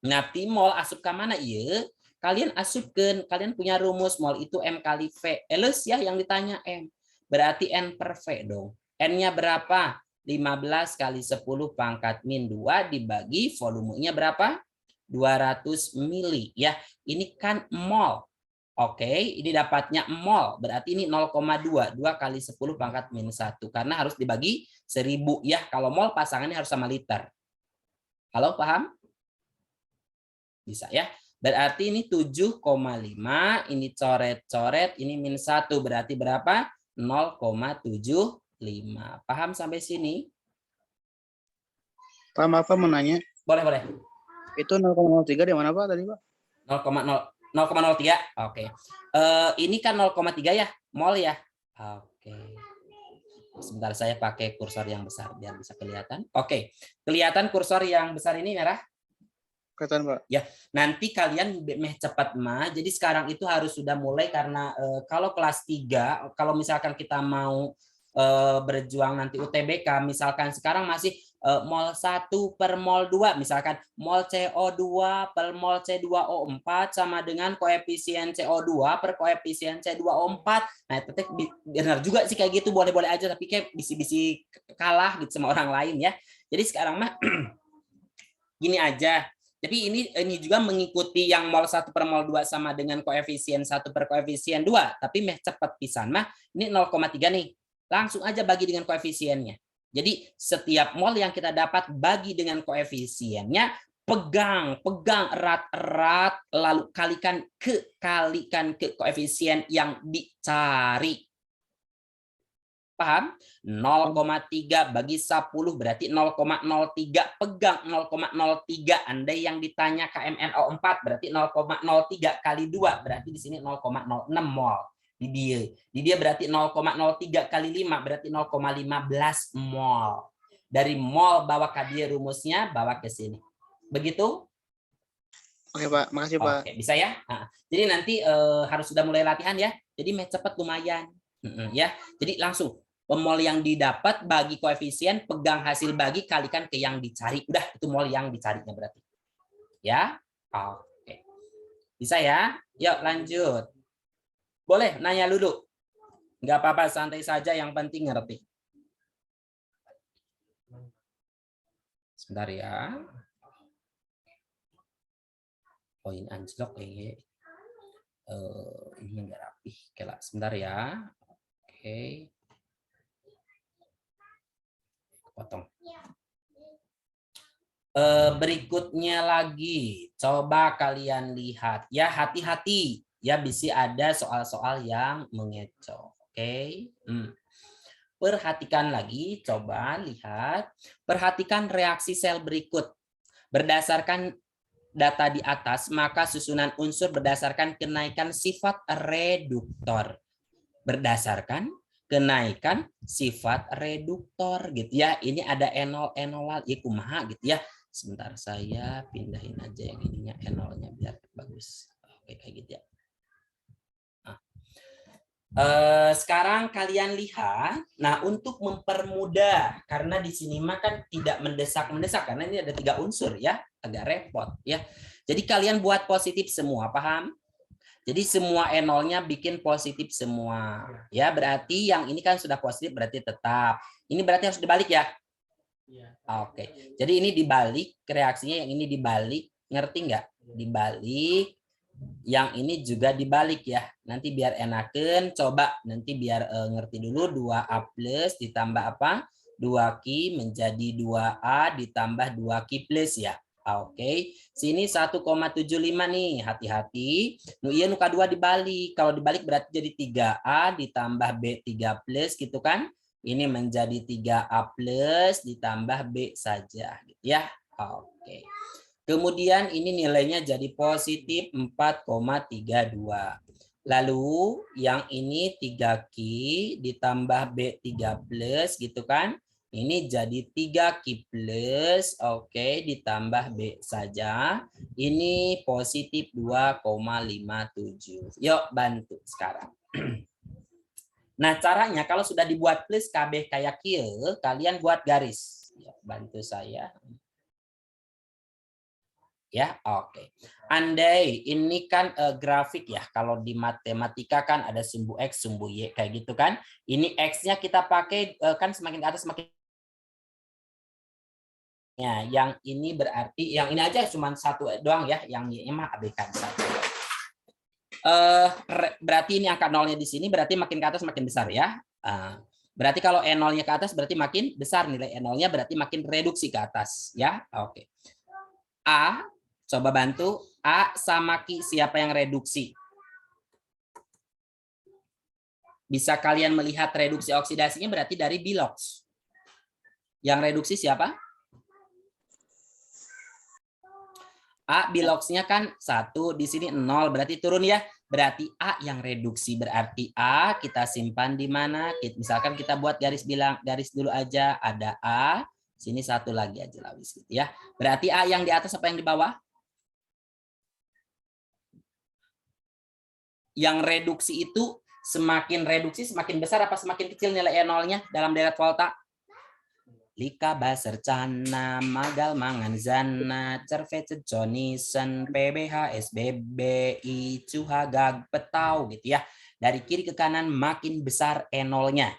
Nanti mol asup ke mana? Iya. Kalian asupkan, kalian punya rumus mol itu M kali V. Elus ya yang ditanya M. Berarti N per V dong. N-nya berapa? 15 kali 10 pangkat min 2 dibagi volumenya berapa? 200 mili ya. Ini kan mol. Oke, ini dapatnya mol. Berarti ini 0,2. 2 kali 10 pangkat min 1. Karena harus dibagi 1000 ya. Kalau mol pasangannya harus sama liter. Halo, paham? Bisa ya. Berarti ini 7,5. Ini coret-coret. Ini min 1. Berarti berapa? 0,75. Paham sampai sini? Pak, maaf Pak, mau nanya. Boleh. Itu 0,03 di mana Pak tadi Pak? 0,03. Oke. Ini kan 0,3 ya, mol ya. Oke. Sebentar saya pakai kursor yang besar biar bisa kelihatan. Oke. Kelihatan kursor yang besar ini merah? Kelihatan Pak. Ya, nanti kalian cepat mah. Jadi sekarang itu harus sudah mulai karena kalau kelas 3, kalau misalkan kita mau berjuang nanti UTBK, misalkan sekarang masih mol 1 per mol 2, misalkan mol CO2 per mol C2O4 sama dengan koefisien CO2 per koefisien C2O4. Nah, itu benar juga sih kayak gitu, boleh-boleh aja, tapi kayak bisi-bisi kalah gitu sama orang lain ya. Jadi sekarang mah gini aja. Tapi ini juga mengikuti yang mol 1 per mol 2 sama dengan koefisien 1 per koefisien 2, tapi cepat pisan mah ini 0,3 nih. Langsung aja bagi dengan koefisiennya. Jadi setiap mol yang kita dapat bagi dengan koefisiennya, pegang erat-erat, lalu kalikan ke koefisien yang dicari. Paham? 0,3 bagi 10 berarti 0,03. Pegang 0,03. Andai yang ditanya KMNO4 berarti 0,03 kali 2 berarti di sini 0,06 mol. Di dia berarti 0,03 kali 5 berarti 0,15 mol. Dari mol bawa ke dia rumusnya, bawa ke sini. Begitu? Oke Pak, makasih Pak. Oke, bisa ya. Nah, jadi nanti harus sudah mulai latihan ya. Jadi cepat lumayan. Ya. Jadi langsung mol yang didapat bagi koefisien, pegang hasil bagi kalikan ke yang dicari. Udah, itu mol yang dicarinya berarti. Ya. Oke. Bisa ya? Yuk lanjut. Boleh nanya dulu. Nggak apa-apa, santai saja, yang penting ngerti. Sebentar ya. Oh, ini anjlok ya. Ini nggak rapi. Oke, sebentar ya. Oke. Potong. Berikutnya lagi. Coba kalian lihat. Ya, hati-hati. Ya, bisa ada soal-soal yang mengecoh. Oke. perhatikan lagi, coba lihat. Perhatikan reaksi sel berikut. Berdasarkan data di atas, maka susunan unsur berdasarkan kenaikan sifat reduktor. Berdasarkan kenaikan sifat reduktor gitu ya. Ini ada enol ya kumaha gitu ya. Sebentar saya pindahin aja yang ininya enolnya biar bagus. Oke kayak gitu ya. Sekarang kalian lihat, nah untuk mempermudah karena di sini mah kan tidak mendesak karena ini ada 3 unsur ya, agak repot ya. Jadi kalian buat positif semua, paham? Jadi semua enolnya bikin positif semua ya, berarti yang ini kan sudah positif berarti tetap. Ini berarti harus dibalik ya. Oke, jadi ini dibalik reaksinya, yang ini dibalik, ngerti nggak? Dibalik. Yang ini juga dibalik ya. Nanti biar enakan, coba nanti biar ngerti dulu 2A plus ditambah apa? 2Q menjadi 2A ditambah 2Q plus ya. Oke, sini 1,75 nih, hati-hati. Nu iya nu kedua dibalik. Kalau dibalik berarti jadi 3A ditambah B3 plus gitu kan. Ini menjadi 3A plus ditambah B saja gitu ya. Oke. Kemudian ini nilainya jadi positif 4,32. Lalu yang ini 3Q ditambah B3 plus gitu kan. Ini jadi 3Q plus, oke, ditambah B saja. Ini positif 2,57. Yuk bantu sekarang. Nah caranya kalau sudah dibuat plus KB kayak kieu, kalian buat garis. Yuk, bantu saya. Ya, oke. Andai ini kan grafik ya, kalau di matematika kan ada sumbu X, sumbu Y, kayak gitu kan. Ini X-nya kita pakai kan semakin ke atas semakin. Ya, yang ini berarti, yang ini aja cuma 1 doang ya, yang Y-nya mah abaikan saja. Berarti ini angka nolnya di sini, berarti makin ke atas makin besar ya. Berarti kalau E0-nya ke atas berarti makin besar, nilai E0-nya berarti makin reduksi ke atas ya. Oke. A, coba bantu. A sama Q siapa yang reduksi? Bisa kalian melihat reduksi oksidasinya berarti dari bilox. Yang reduksi siapa? A biloxnya kan 1, di sini 0, berarti turun ya. Berarti A yang reduksi, berarti A kita simpan di mana? Misalkan kita buat garis dulu aja, ada A, sini 1 lagi aja lah gitu ya. Berarti A yang di atas apa yang di bawah? Yang reduksi itu semakin reduksi semakin besar apa semakin kecil nilai E0-nya dalam deret volta? Lika baser cana magal mangan zana cervecet jonisen PBH SBB icuha gag petau gitu ya. Dari kiri ke kanan makin besar E0-nya,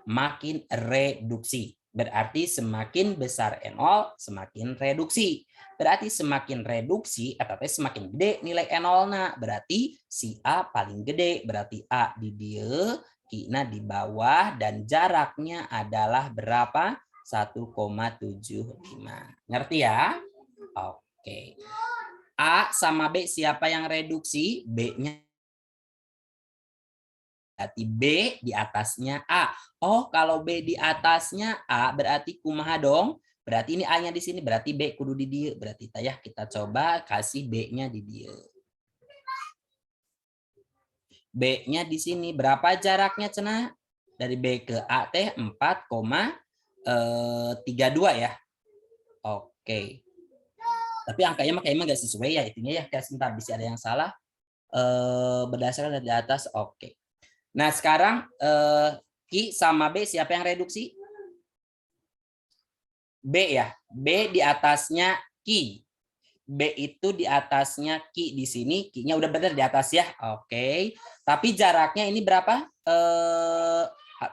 makin reduksi. Berarti semakin besar E0 semakin reduksi. Berarti semakin reduksi atau semakin gede nilai E0-na. Berarti si A paling gede. Berarti A di dia, Q-na di bawah, dan jaraknya adalah berapa? 1,75. Ngerti ya? Oke. A sama B siapa yang reduksi? B-nya. Berarti B di atasnya A. Oh, kalau B di atasnya A berarti kumaha dong? Berarti ini A-nya di sini, berarti B kudu di dia. Berarti kita coba kasih B-nya di dia. B-nya di sini berapa jaraknya cenah? Dari B ke A teh 4,32 ya. Oke. Tapi angkanya mah kayaknya nggak sesuai ya itunya ya. Kayak sebentar bisa ada yang salah. Berdasarkan dari atas. Oke. Nah, sekarang Q sama B siapa yang reduksi? B ya. B di atasnya Q. B itu di atasnya Q di sini. Q-nya udah benar di atas ya. Oke. Tapi jaraknya ini berapa?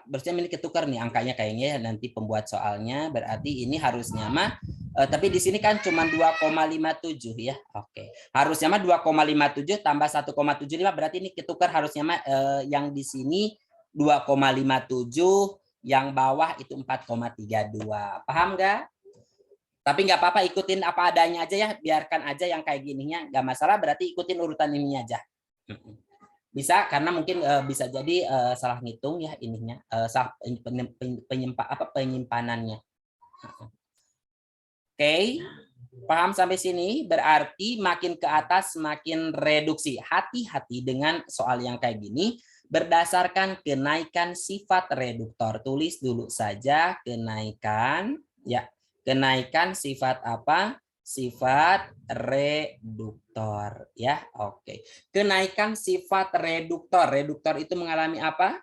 Berarti ini ketukar nih angkanya kayaknya ya, nanti pembuat soalnya. Berarti ini harusnya mah tapi di sini kan cuma 2,57 ya. Oke. Harusnya mah 2,57 tambah 1,75 berarti ini ketukar harusnya mah yang di sini 2,57, yang bawah itu 4,32. Paham nggak? Tapi nggak apa-apa, ikutin apa adanya aja ya, biarkan aja yang kayak gininya, nggak masalah, berarti ikutin urutan ini aja. Bisa karena mungkin bisa jadi salah ngitung ya ininya, salah penyimpanannya. Oke, paham sampai sini? Berarti makin ke atas makin reduksi. Hati-hati dengan soal yang kayak gini. Berdasarkan kenaikan sifat reduktor. Tulis dulu saja kenaikan. Ya, kenaikan sifat apa? Sifat reduktor. Ya, oke. Kenaikan sifat reduktor. Reduktor itu mengalami apa?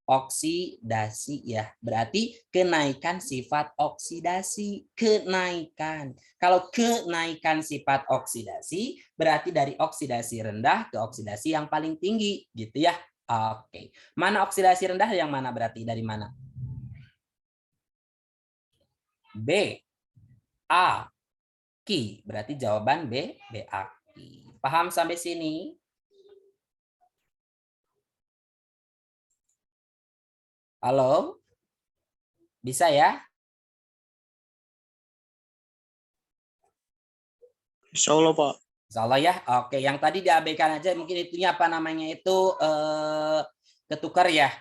Oksidasi ya. Berarti kenaikan sifat oksidasi, kenaikan. Kalau kenaikan sifat oksidasi berarti dari oksidasi rendah ke oksidasi yang paling tinggi gitu ya. Oke. Mana oksidasi rendah yang mana berarti dari mana? B, A, Ki. Berarti jawaban B, A, Ki. Paham sampai sini? Halo? Bisa ya? Insya Allah, Pak. Insya Allah ya. Oke, yang tadi diabaikan aja mungkin itunya apa namanya itu ketukar ya.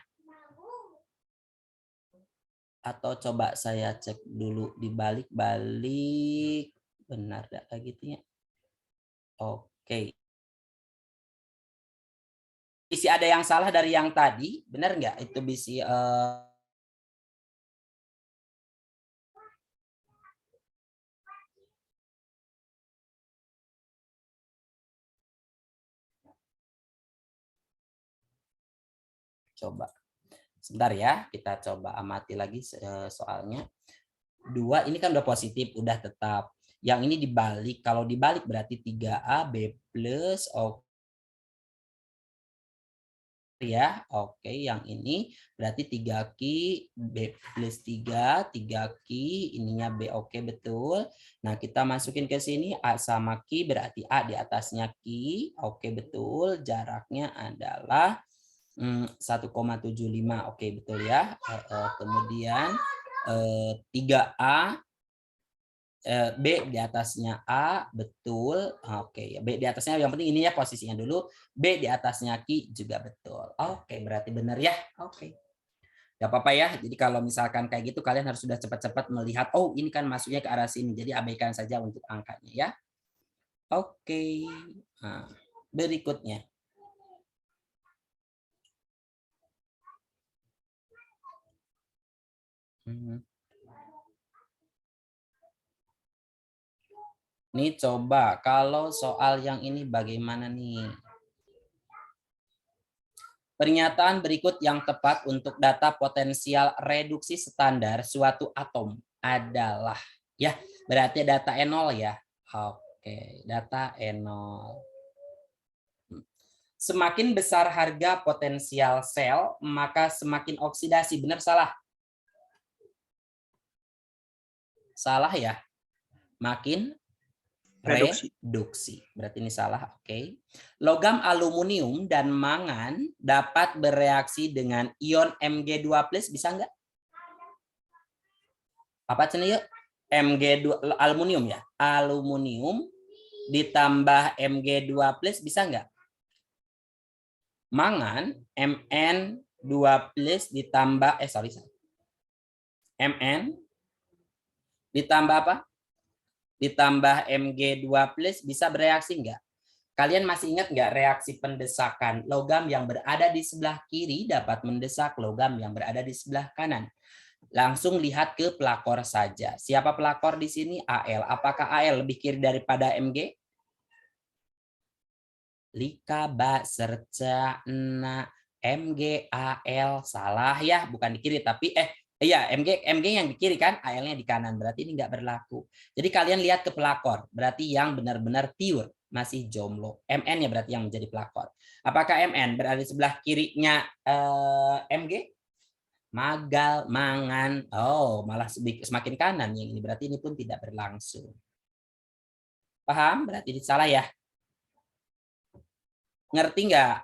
Atau coba saya cek dulu di balik-balik. Benar enggak kayak gitunya? Oke. Isi ada yang salah dari yang tadi, benar nggak? Itu bisi coba. Sebentar ya, kita coba amati lagi soalnya. 2 ini kan udah positif, udah tetap. Yang ini dibalik, kalau dibalik berarti 3A B plus, oke ya. Oke, yang ini berarti 3Q B plus 3 3Q, ininya B, oke betul. Nah, kita masukin ke sini A sama Q berarti A di atasnya Q, oke betul. Jaraknya adalah 1,75, oke betul ya. Kemudian 3A B di atasnya A, betul. Oke, B di atasnya, yang penting ini ya posisinya dulu. B di atasnya Ki juga betul. Oke, berarti benar ya. Oke. Gak apa-apa ya. Jadi kalau misalkan kayak gitu kalian harus sudah cepat-cepat melihat, oh ini kan masuknya ke arah sini. Jadi abaikan saja untuk angkanya ya. Oke. Nah, berikutnya. Nih coba kalau soal yang ini bagaimana nih? Pernyataan berikut yang tepat untuk data potensial reduksi standar suatu atom adalah, ya berarti data E0 ya. Oke, data E0. Semakin besar harga potensial sel, maka semakin oksidasi. Benar salah? Salah ya? Makin reduksi. Berarti ini salah, oke. Logam aluminium dan mangan dapat bereaksi dengan ion Mg2+, bisa enggak? Apa cenah yuk? Mg2 aluminium ya. Aluminium ditambah Mg2+ bisa enggak? Mangan Mn2+ ditambah Mn ditambah apa? Ditambah Mg2+ bisa bereaksi enggak? Kalian masih ingat enggak reaksi pendesakan? Logam yang berada di sebelah kiri dapat mendesak logam yang berada di sebelah kanan. Langsung lihat ke pelakor saja. Siapa pelakor di sini? Al. Apakah Al lebih kiri daripada Mg? Lika, ba, serca, na, Mg, Al. Salah ya, bukan di kiri tapi iya, Mg yang di kiri kan, Al-nya di kanan. Berarti ini nggak berlaku. Jadi kalian lihat ke pelakor. Berarti yang benar-benar pure, masih jomblo. Mn-nya berarti yang menjadi pelakor. Apakah Mn berada di sebelah kirinya Mg? Magal, mangan. Oh, malah semakin kanan yang ini. Berarti ini pun tidak berlangsung. Paham? Berarti ini salah ya. Ngerti nggak?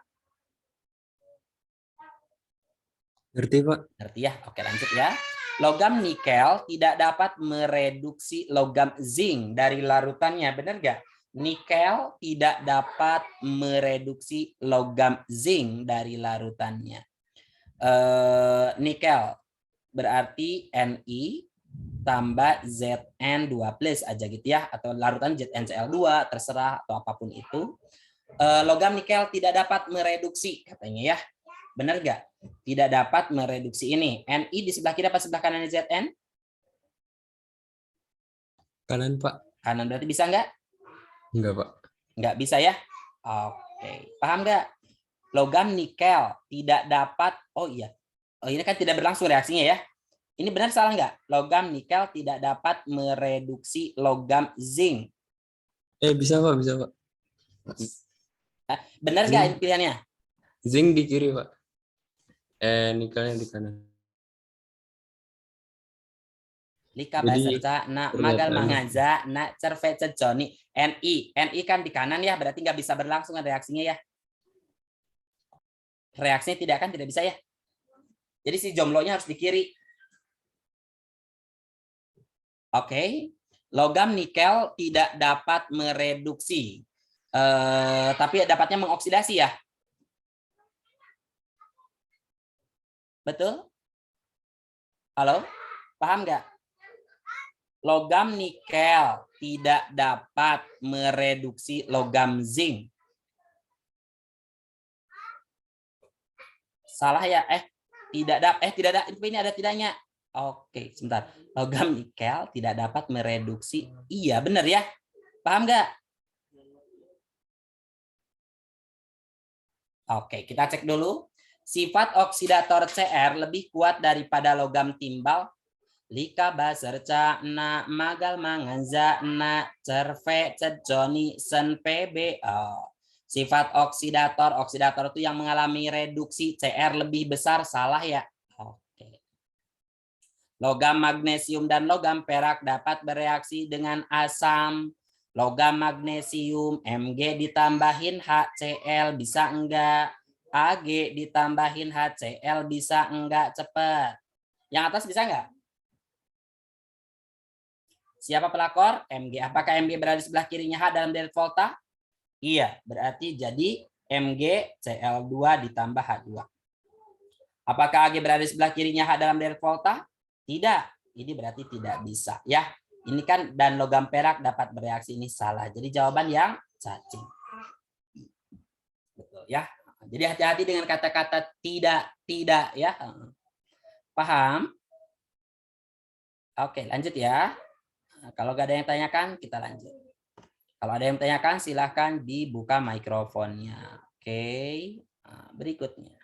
Ngerti, Pak. Ngerti ya? Oke, lanjut ya. Logam nikel tidak dapat mereduksi logam zinc dari larutannya. Benar nggak? Nikel tidak dapat mereduksi logam zinc dari larutannya. Nikel berarti Ni tambah Zn2+ aja gitu ya, atau larutan ZnCl2 terserah atau apapun itu. Logam nikel tidak dapat mereduksi katanya ya. Benar nggak? Tidak dapat mereduksi ini. Ni di sebelah kiri apa sebelah kanan Zn? Kanan, Pak. Kanan berarti bisa nggak? Enggak, Pak. Nggak bisa ya? Oke. Paham nggak? Logam nikel tidak dapat, oh iya. Oh, ini kan tidak berlangsung reaksinya ya. Ini benar salah nggak? Logam nikel tidak dapat mereduksi logam zinc. Bisa, Pak. Bisa, Pak. Benar nggak pilihannya? Zinc di kiri, Pak. Nikelnya di kanan. Lika Jadi, baserca na magal mangaza na cerve cejoni Ni kan di kanan ya, berarti nggak bisa berlangsung kan reaksinya ya. Reaksinya tidak bisa ya. Jadi si jomblonya harus di kiri. Oke. Logam nikel tidak dapat mereduksi. Tapi dapatnya mengoksidasi ya. Betul? Halo? Paham nggak? Logam nikel tidak dapat mereduksi logam zinc. Salah ya? Tidak ada. Ini ada tidaknya. Oke, sebentar. Logam nikel tidak dapat mereduksi. Iya, benar ya? Paham nggak? Oke, kita cek dulu. Sifat oksidator Cr lebih kuat daripada logam timbal. Lika baserca na magal manganza na cerve cejoni sen pb. Sifat oksidator itu yang mengalami reduksi Cr lebih besar, salah ya? Oke. Logam magnesium dan logam perak dapat bereaksi dengan asam. Logam magnesium Mg ditambahin HCl bisa enggak? Ag ditambahin HCl bisa enggak? Cepat. Yang atas bisa enggak? Siapa pelakor? Mg. Apakah Mg berada di sebelah kirinya H dalam deret volta? Iya, berarti jadi Mg Cl2 ditambah H2. Apakah Ag berada di sebelah kirinya H dalam deret volta? Tidak. Ini berarti tidak bisa ya. Ini kan dan logam perak dapat bereaksi, ini salah. Jadi jawaban yang cacing. Betul ya. Jadi hati-hati dengan kata-kata tidak ya. Paham? Oke, lanjut ya. Nah, kalau nggak ada yang tanyakan, kita lanjut. Kalau ada yang tanyakan, silahkan dibuka mikrofonnya. Oke, nah, berikutnya.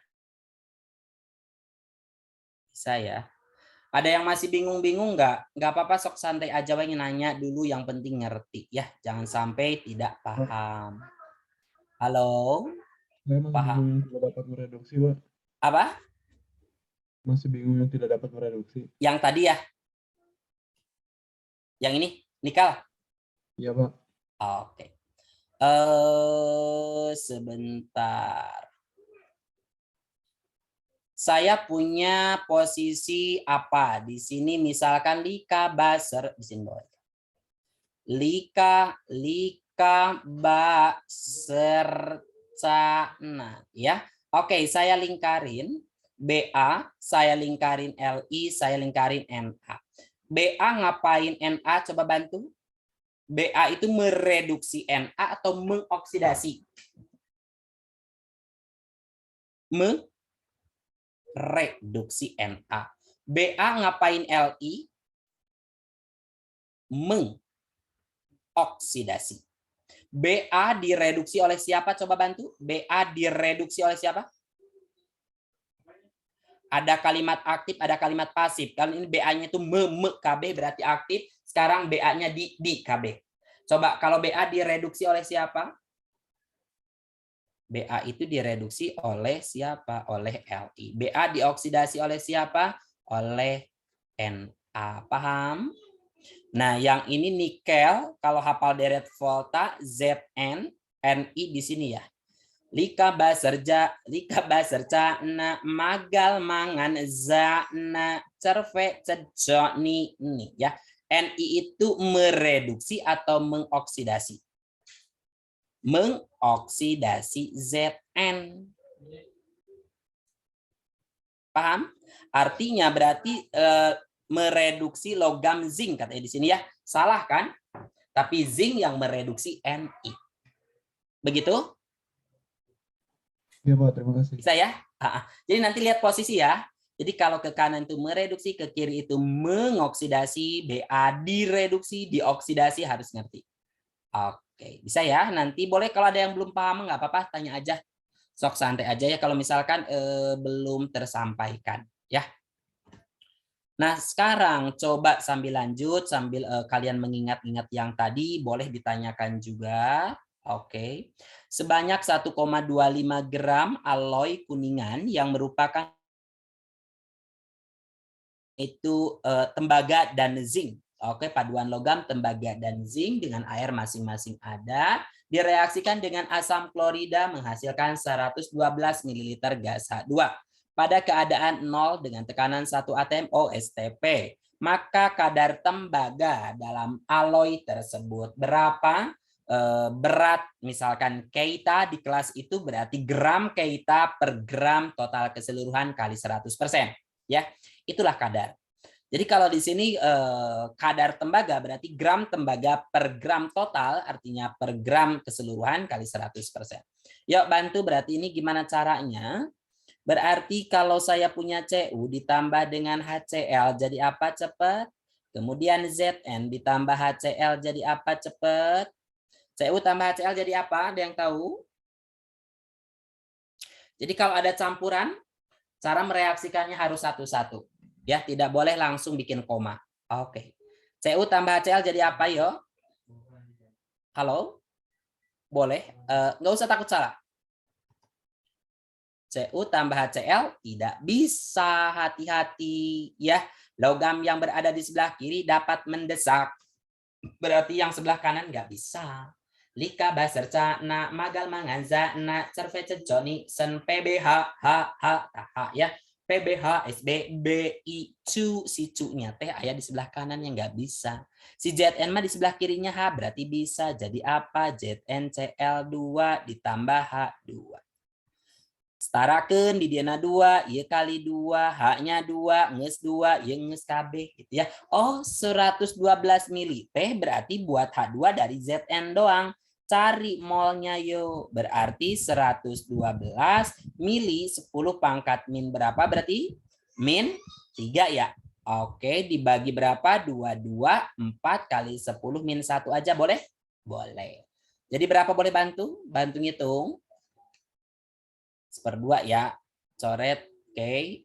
Bisa ya. Ada yang masih bingung-bingung nggak? Nggak apa-apa, sok santai aja, ingin nanya dulu, yang penting ngerti ya. Jangan sampai tidak paham. Halo? Saya masih Paham. bingung yang tidak dapat mereduksi, Pak. Apa? Masih bingung yang tidak dapat mereduksi. Yang tadi ya? Yang ini? Nikel? Iya, Pak. Oke. Sebentar. Saya punya posisi apa di sini? Misalkan Lika baser di sini bawah. Lika basercana ya. Oke, saya lingkarin BA, saya lingkarin Li, saya lingkarin Na. BA ngapain Na? Coba bantu. BA itu mereduksi Na atau mengoksidasi? Reduksi Na. BA ngapain Li? Mengoksidasi. BA direduksi oleh siapa? Coba bantu. BA direduksi oleh siapa? Ada kalimat aktif, ada kalimat pasif. Kalau ini BA-nya itu KB berarti aktif. Sekarang BA-nya di KB. Coba kalau BA direduksi oleh siapa? BA itu direduksi oleh siapa? Oleh Li. BA dioksidasi oleh siapa? Oleh Na. Paham? Nah, yang ini nikel, kalau hafal deret volta, Zn, Ni di sini ya. Lika baserca na magal mangan za na cerve cejoni ini ya. Ni itu mereduksi atau mengoksidasi? mengoksidasi Zn. Paham? Artinya berarti mereduksi logam zinc katanya di sini ya. Salah kan? Tapi zinc yang mereduksi Ni. Begitu? Iya Pak, terima kasih. Bisa ya? Jadi nanti lihat posisi ya. Jadi kalau ke kanan itu mereduksi, ke kiri itu mengoksidasi, Ba direduksi, dioksidasi, harus ngerti. Oke, bisa ya. Nanti boleh kalau ada yang belum paham nggak apa-apa, tanya aja. Sok santai aja ya kalau misalkan belum tersampaikan ya. Nah, sekarang coba sambil lanjut, sambil kalian mengingat-ingat yang tadi, boleh ditanyakan juga. Oke. Sebanyak 1,25 gram alloy kuningan yang merupakan itu tembaga dan zinc. Oke, paduan logam, tembaga, dan zinc dengan air masing-masing ada. Direaksikan dengan asam klorida menghasilkan 112 ml gas H2. Pada keadaan 0 dengan tekanan 1 atm OSTP. Maka kadar tembaga dalam alloy tersebut berapa? Berat misalkan keita di kelas itu berarti gram keita per gram total keseluruhan kali 100%. Ya, itulah kadar. Jadi kalau di sini kadar tembaga berarti gram tembaga per gram total, artinya per gram keseluruhan kali 100%. Yuk bantu, berarti ini gimana caranya? Berarti kalau saya punya Cu ditambah dengan HCl jadi apa cepat? Kemudian Zn ditambah HCl jadi apa cepat? Cu tambah HCl jadi apa? Ada yang tahu? Jadi kalau ada campuran, cara mereaksikannya harus satu-satu. Ya, tidak boleh langsung bikin koma. Oke. Cu tambah HCl jadi apa yo? Halo? Boleh? Nggak usah takut salah. Cu tambah HCl tidak bisa, hati-hati ya. Logam yang berada di sebelah kiri dapat mendesak. Berarti yang sebelah kanan nggak bisa. Lika baserca na magal manganza na cerve cejoni sen PBH h ya. PBH SB BI cu, si cu-nya teh ayah di sebelah kanan yang nggak bisa. Si Zn mah di sebelah kirinya H, berarti bisa. Jadi apa? ZnCl2 ditambah H2. Setarakan di diana 2, iya kali 2, H-nya 2, nges 2, iya nges KB gitu ya. Oh, 112 mili teh berarti buat H2 dari Zn doang. Cari molnya yuk. Berarti 112 mili 10 pangkat min berapa berarti? Min 3 ya. Oke, dibagi berapa? 22, 4 kali 10 min 1 aja boleh? Boleh. Jadi berapa boleh bantu? Bantu ngitung. 1/2 ya. Coret K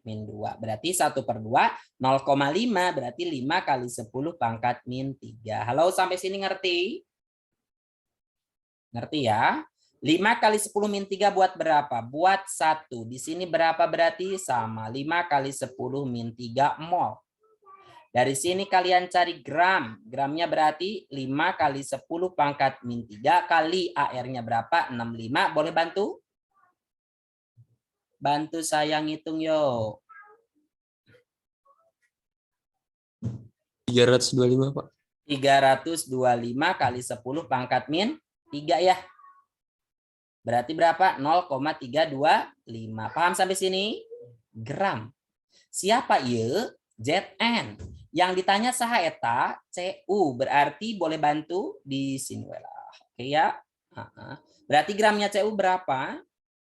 min 2. Berarti 1/2, 0,5 berarti 5 kali 10 pangkat min 3. Halo, sampai sini ngerti? Ngerti ya? 5 kali 10 min 3 buat berapa? Buat 1. Di sini berapa berarti? Sama. 5 kali 10 min 3 mol. Dari sini kalian cari gram. Gramnya berarti 5 kali 10 pangkat min 3 kali AR-nya berapa? 65. Boleh bantu? Bantu saya ngitung yuk. 325 Pak. 325 kali 10 pangkat min 3 ya. Berarti berapa? 0,325. Paham sampai sini? Gram. Siapa ya? Zn. Yang ditanya saha eta? Cu. Berarti boleh bantu di sini lah. Oke ya. Berarti gramnya Cu berapa?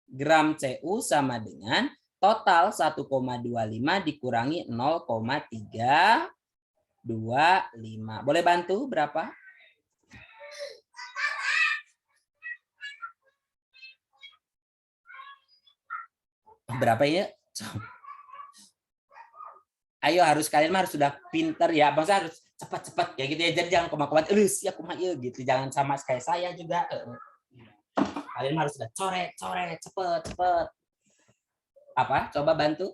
Gram Cu sama dengan total 1,25 dikurangi 0,325. Boleh bantu berapa? Berapa ya? Ayo, harus kalian harus sudah pinter ya. Bangsa harus cepat-cepat ya gitu ya. Jadi jangan koma-koma terus ya kumaha gitu. Jangan sama kayak saya juga. Kalian harus sudah coret cepet. Apa? Coba bantu.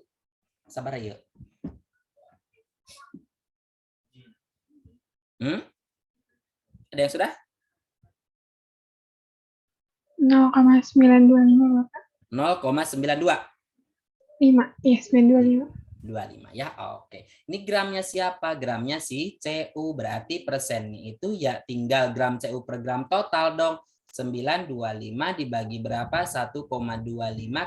Sabar ayo. Ada yang sudah? 0,925 Bapak. 0,92. 5, ya 925. 25 ya. Oke. Ini gramnya siapa? Gramnya si Cu. Berarti persennya itu ya tinggal gram Cu per gram total dong. 925 dibagi berapa? 1,25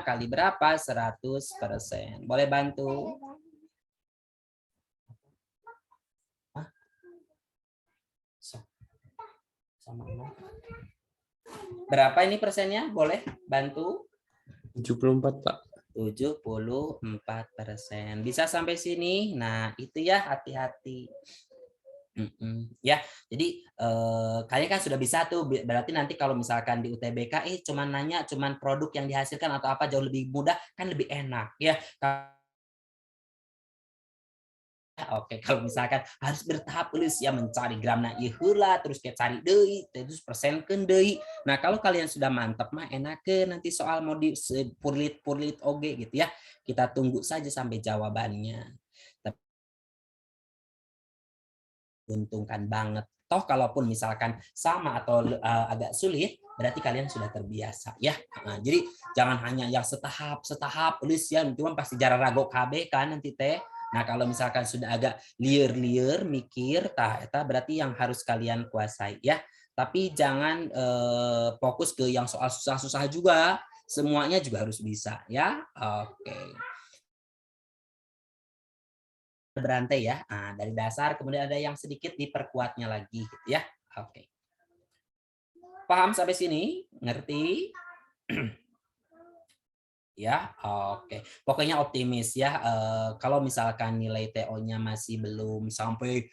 kali berapa? 100%. Boleh bantu? Hah? Sama. Berapa ini persennya? Boleh bantu? 74, Pak. 74%. Bisa sampai sini? Nah, itu ya, hati-hati. Ya, jadi kalian kan sudah bisa tuh, berarti nanti kalau misalkan di UTBK cuman nanya cuman produk yang dihasilkan atau apa jauh lebih mudah, kan lebih enak ya. Oke, kalau misalkan harus bertahap tulis ya mencari gramna ieu heula terus kayak cari deui terus persenkeun deui. Nah, kalau kalian sudah mantap mah enakeun nanti soal mau di purlit oge gitu ya. Kita tunggu saja sampai jawabannya. Untungkan banget. Toh kalaupun misalkan sama atau agak sulit, berarti kalian sudah terbiasa ya. Nah, jadi jangan hanya yang setahap tulis ya, cuma pasti jarang rago KB kan nanti teh. Nah, kalau misalkan sudah agak liar mikir, eta berarti yang harus kalian kuasai ya. Tapi jangan fokus ke yang soal susah-susah juga. Semuanya juga harus bisa ya. Oke. Berantai ya. Nah, dari dasar kemudian ada yang sedikit diperkuatnya lagi gitu ya. Oke. Paham sampai sini? Ngerti? Ya, oke. Pokoknya optimis ya. Kalau misalkan nilai TO-nya masih belum sampai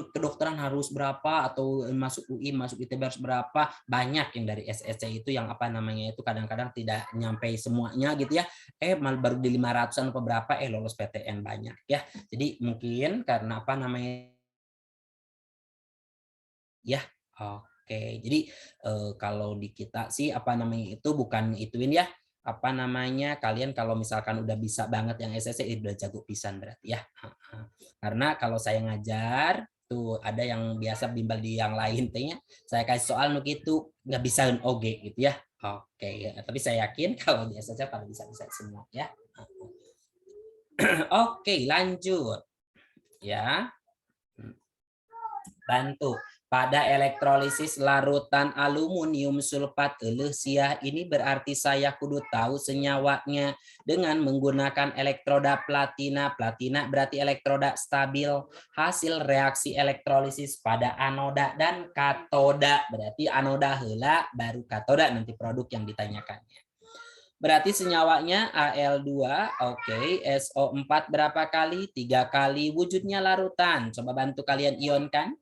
kedokteran harus berapa atau masuk UI, masuk ITB harus berapa, banyak yang dari SSC itu yang apa namanya itu kadang-kadang tidak nyampe semuanya gitu ya. Baru di 500-an atau berapa lolos PTN banyak ya. Jadi mungkin karena apa namanya ya. Oke. Jadi kalau di kita sih apa namanya itu bukan ituin ya. Apa namanya kalian kalau misalkan udah bisa banget yang SSC udah jago pisan berarti ya. Karena kalau saya ngajar tuh ada yang biasa bimbel di yang lain tehnya saya kasih soal nu gitu nggak bisa oge gitu ya. Oke ya. Tapi saya yakin kalau di SSC pada bisa semua ya. Oke, lanjut ya. Bantu. Pada elektrolisis larutan aluminium sulfat sia ini berarti saya kudu tahu senyawanya dengan menggunakan elektroda platina. Platina berarti elektroda stabil. Hasil reaksi elektrolisis pada anoda dan katoda. Berarti anoda heula baru katoda nanti produk yang ditanyakannya. Berarti senyawanya Al2, oke, SO4 berapa kali? 3 kali. Wujudnya larutan. Coba bantu kalian ionkan.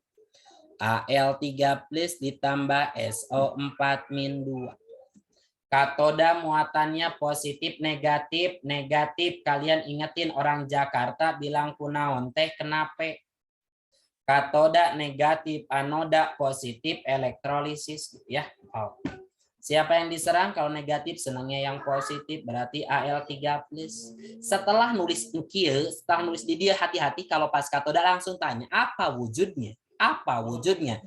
Al3 plus ditambah SO4 min 2. Katoda muatannya positif, negatif, negatif. Kalian ingetin orang Jakarta bilang kunaon teh kenapa? Katoda negatif, anoda positif, elektrolisis ya. Oke. Siapa yang diserang? Kalau negatif senangnya yang positif berarti Al3+. Setelah nulis kieu, setelah nulis di dia hati-hati kalau pas katoda langsung tanya apa wujudnya? Apa wujudnya?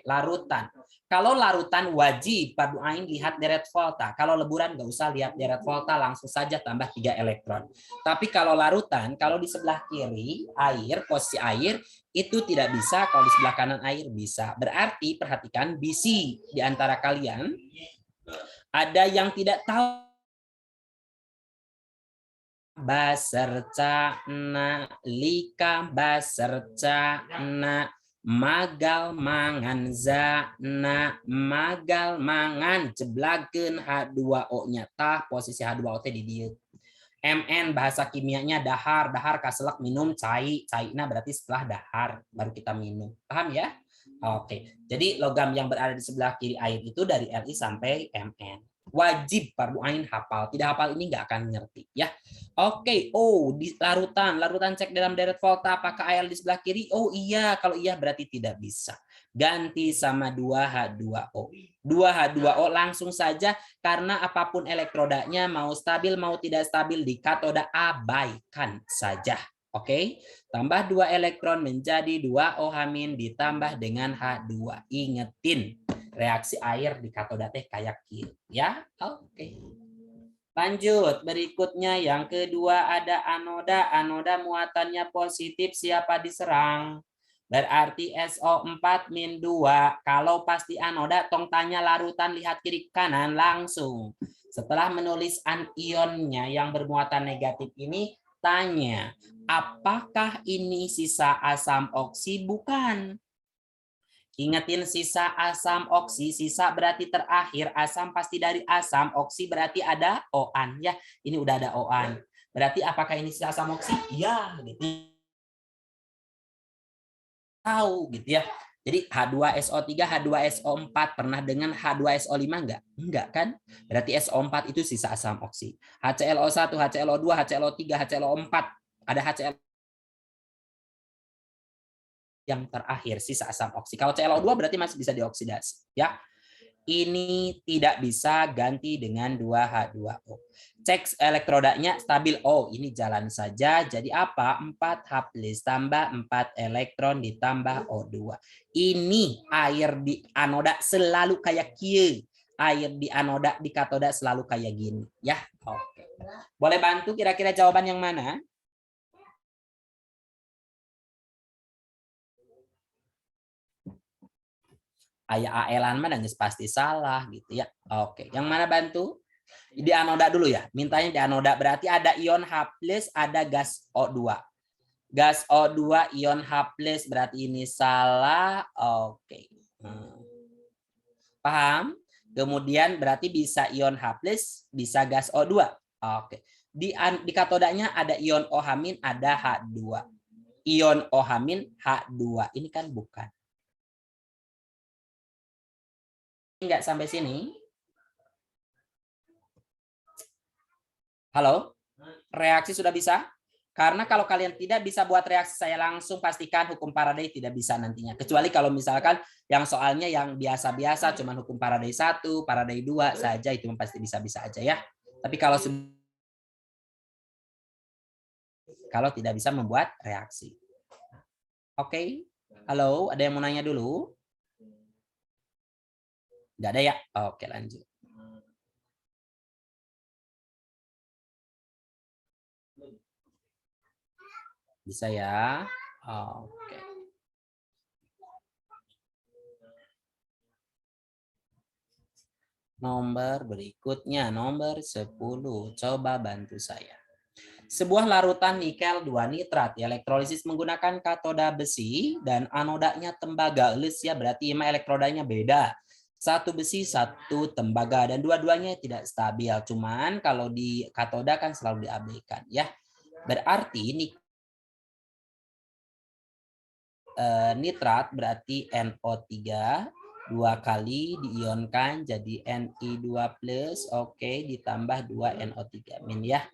Larutan. Kalau larutan wajib padu ain lihat deret volta. Kalau leburan nggak usah lihat deret volta, langsung saja tambah 3 elektron. Tapi kalau larutan, kalau di sebelah kiri air, posisi air itu tidak bisa, kalau di sebelah kanan air bisa. Berarti perhatikan bisi di antara kalian ada yang tidak tahu baserca na lika baserca na magal mangan za na magal mangan jeblakeun H2O nya tah posisi H2O teh di dieu. MN bahasa kimianya dahar, dahar kaselak minum cai, caina berarti setelah dahar baru kita minum. Paham ya? Oke. Jadi logam yang berada di sebelah kiri air itu dari Li sampai Mn. Wajib fardu ain hafal. Tidak hafal ini nggak akan ngerti ya. Oke. Oh, di larutan cek dalam deret volta apakah Al di sebelah kiri? Oh iya, kalau iya berarti tidak bisa. Ganti sama 2H2O. 2H2O langsung saja karena apapun elektrodanya mau stabil mau tidak stabil di katoda abaikan saja. Oke, tambah 2 elektron menjadi 2O- ditambah dengan H2. Ingetin reaksi air di katoda teh kayak gitu ya. Oke. Lanjut, berikutnya yang kedua ada anoda. Anoda muatannya positif, siapa diserang? Berarti SO4 min 2. Kalau pasti anoda, tong tanya larutan, lihat kiri kanan langsung. Setelah menulis anionnya yang bermuatan negatif ini, tanya, apakah ini sisa asam oksi? Bukan. Ingatin sisa asam oksi, sisa berarti terakhir, asam pasti dari asam, oksi berarti ada OAN. Ya, ini udah ada OAN. Berarti apakah ini sisa asam oksi? Ya, gitu. Tahu gitu ya. Jadi H2SO3, H2SO4 pernah dengan H2SO5 enggak? Enggak kan? Berarti SO4 itu sisa asam oksi. HClO1, HClO2, HClO3, HClO4 ada HCl yang terakhir sisa asam oksi. Kalau ClO2 berarti masih bisa dioksidasi ya. Ini tidak bisa ganti dengan 2H2O. Cek elektrodanya stabil. Oh, ini jalan saja. Jadi apa? 4H+ tambah 4 elektron ditambah O2. Ini air di anoda selalu kayak kieu. Air di anoda di katoda selalu kayak gini. Ya, oke. Boleh bantu kira-kira jawaban yang mana? Ayah aelan mana nggak pasti salah gitu ya. Oke, yang mana bantu? Di anoda dulu ya. Mintanya di anoda berarti ada ion H+, ada gas O2. Gas O2 ion H+ berarti ini salah. Oke. Paham? Kemudian berarti bisa ion H+, bisa gas O2. Oke. Di katodanya ada ion OH-, ada H2. Ion OH-, H2. Ini kan bukan. Enggak sampai sini? Halo? Reaksi sudah bisa? Karena kalau kalian tidak bisa buat reaksi saya langsung pastikan hukum Faraday tidak bisa nantinya. Kecuali kalau misalkan yang soalnya yang biasa-biasa cuman hukum Faraday 1, Faraday 2 saja itu pasti bisa-bisa aja ya. Tapi kalau tidak bisa membuat reaksi. Oke. Halo, ada yang mau nanya dulu? Enggak ada ya? Oke, lanjut. Bisa ya? Oke. Nomor berikutnya, nomor 10. Coba bantu saya. Sebuah larutan nikel 2 nitrat elektrolisis menggunakan katoda besi dan anodanya tembaga. Ya, berarti elektrodanya beda. Satu besi, satu tembaga dan dua-duanya tidak stabil. Cuman kalau di katoda kan selalu diabaikan ya. Berarti nitrat berarti NO3 2 kali diionkan jadi Ni2+, oke, ditambah 2 NO3- ya.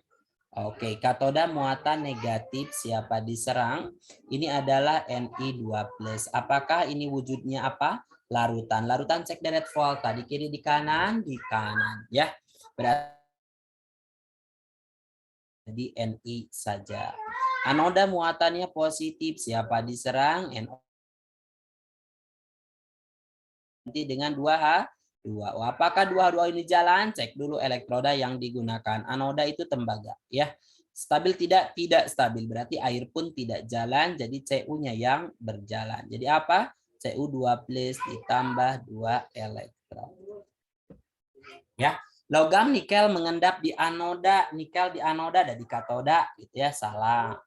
Oke, katoda muatan negatif siapa diserang? Ini adalah Ni2+. Apakah ini wujudnya apa? Larutan. Larutan cek direct volt. Tadi kiri di kanan ya. Berarti Ni saja. Anoda muatannya positif. Siapa diserang? NO dengan 2H2. Apakah 2H2 ini jalan? Cek dulu elektroda yang digunakan. Anoda itu tembaga ya. Stabil tidak? Tidak stabil. Berarti air pun tidak jalan. Jadi Cu-nya yang berjalan. Jadi apa? Cu2+ ditambah 2 elektron. Ya. Logam nikel mengendap di anoda, nikel di anoda dan di katoda gitu ya. Salah.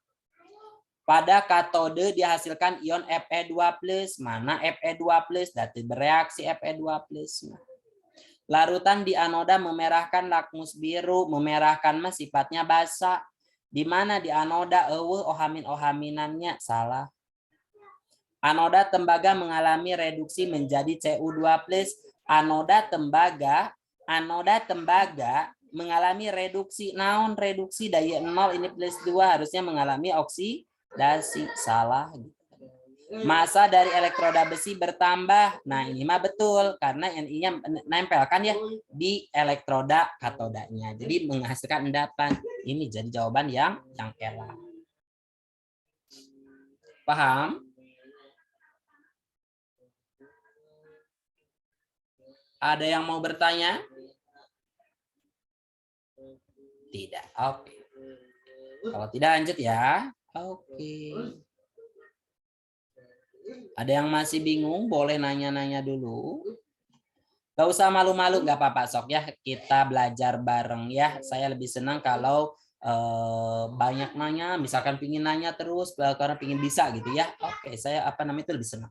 Pada katode dihasilkan ion Fe2+. Mana Fe2+? Berarti bereaksi Fe2+. Larutan di anoda memerahkan lakmus biru. Memerahkan mah sifatnya basa. Di mana di anoda ohaminannya salah. Anoda tembaga mengalami reduksi menjadi Cu2+. Anoda tembaga mengalami reduksi. Naon reduksi daya 0 ini +2 harusnya mengalami oksidasi. Salah. Massa dari elektroda besi bertambah. Nah, ini mah betul karena Ni-nya nempel kan ya di elektroda katodanya. Jadi menghasilkan endapan. Ini jadi jawaban yang elak. Paham? Ada yang mau bertanya? Tidak. Oke. Kalau tidak lanjut ya. Oke. Ada yang masih bingung, boleh nanya-nanya dulu. Gak usah malu-malu, nggak apa-apa sok ya. Kita belajar bareng ya. Saya lebih senang kalau banyak nanya, misalkan pingin nanya terus karena pingin bisa gitu ya. Oke, saya apa namanya itu lebih senang.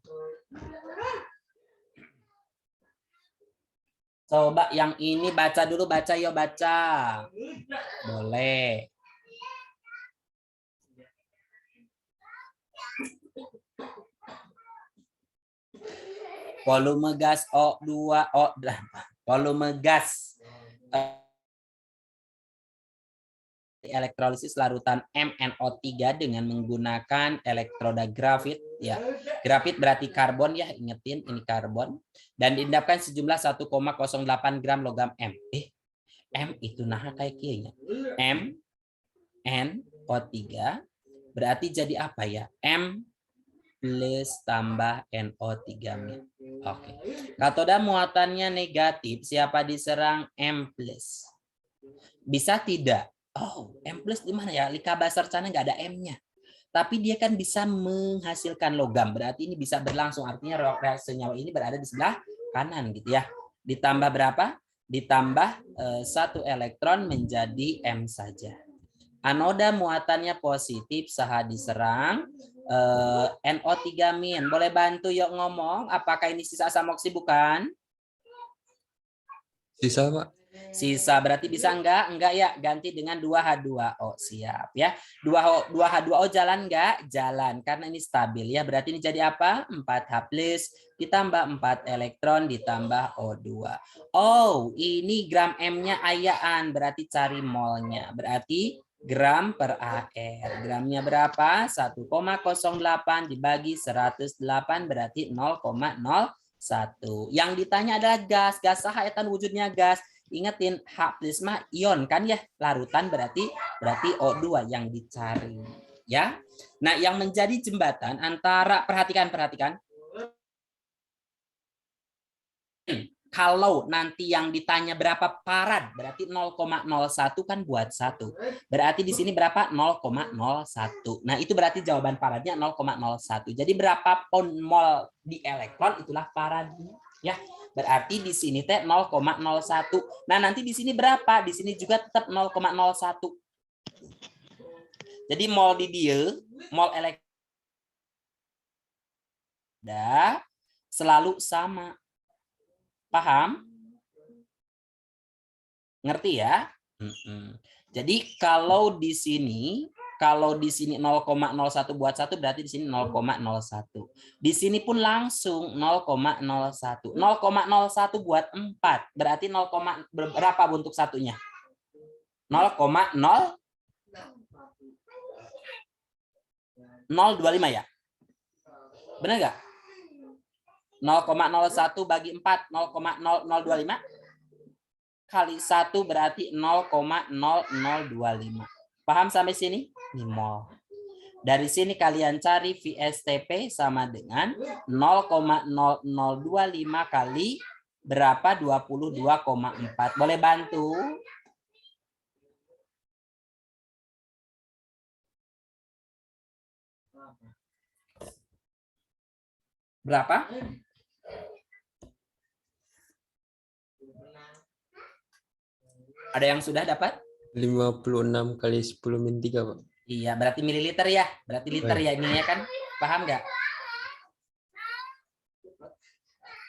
Coba yang ini baca dulu, baca yuk baca. Boleh. Volume gas O2 volume gas elektrolisis larutan MnO3 dengan menggunakan elektroda grafit ya. Grafit berarti karbon ya, ingetin ini karbon dan diendapkan sejumlah 1,08 gram logam M. M itu nah kayak kieunya. MnO3 berarti jadi apa ya? M plus tambah NO3 min. Oke. Katoda muatannya negatif, siapa diserang M plus? Bisa tidak? Oh, M plus di mana ya? Lika basar sana nggak ada M-nya. Tapi dia kan bisa menghasilkan logam. Berarti ini bisa berlangsung. Artinya reaksi senyawa ini berada di sebelah kanan gitu ya. Ditambah berapa? Ditambah 1 elektron menjadi M saja. Anoda muatannya positif, saha diserang NO3 min. Boleh bantu yuk ngomong, apakah ini sisa asam oksi bukan? Sisa, Pak. Sisa berarti bisa enggak? Enggak ya, ganti dengan 2H2O. Siap ya. 2H2O jalan enggak? Jalan, karena ini stabil ya. Berarti ini jadi apa? 4H plus ditambah 4 elektron ditambah O2. Oh, ini gram M-nya ayaan, berarti cari molnya. Berarti gram per AR. Gramnya berapa? 1,08 dibagi 108 berarti 0,01. Yang ditanya adalah gas. Gas sah etan wujudnya gas. Ingetin H plus mah ion kan ya, larutan berarti O2 yang dicari ya. Nah, yang menjadi jembatan antara perhatikan kalau nanti yang ditanya berapa farad berarti 0,01 kan buat 1. Berarti di sini berapa? 0,01. Nah, itu berarti jawaban faradnya 0,01. Jadi berapapun mol di elektron itulah faradnya ya. Berarti di sini teh 0,01. Nah, nanti di sini berapa? Di sini juga tetap 0,01. Jadi mol di dia, mol elektron selalu sama. Paham? Ngerti ya? Jadi kalau di sini 0,01 buat 1 berarti di sini 0,01. Di sini pun langsung 0,01. 0,01 buat 4 berarti 0, berapa untuk satunya? 0,0 025 ya? Benar nggak? 0,01 bagi 4 0,0025 kali 1 berarti 0,0025. Paham sampai sini? Ini mol. Dari sini kalian cari VSTP sama dengan 0,0025 kali berapa? 22,4. Boleh bantu? Berapa? Ada yang sudah dapat? 56 kali 10 min 3, Pak. Iya, berarti mililiter ya. Berarti liter ya ini ya kan? Paham nggak?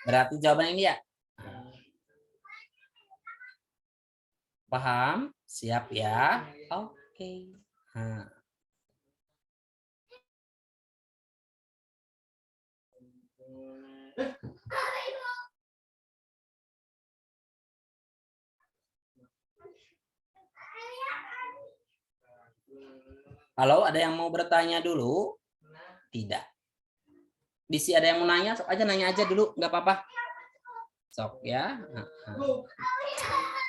Berarti jawaban ini ya. Paham? Siap ya. Oke. Nah. Halo, ada yang mau bertanya dulu? Tidak. Bisi ada yang mau nanya? Sok aja nanya aja dulu, nggak apa-apa. Sok ya.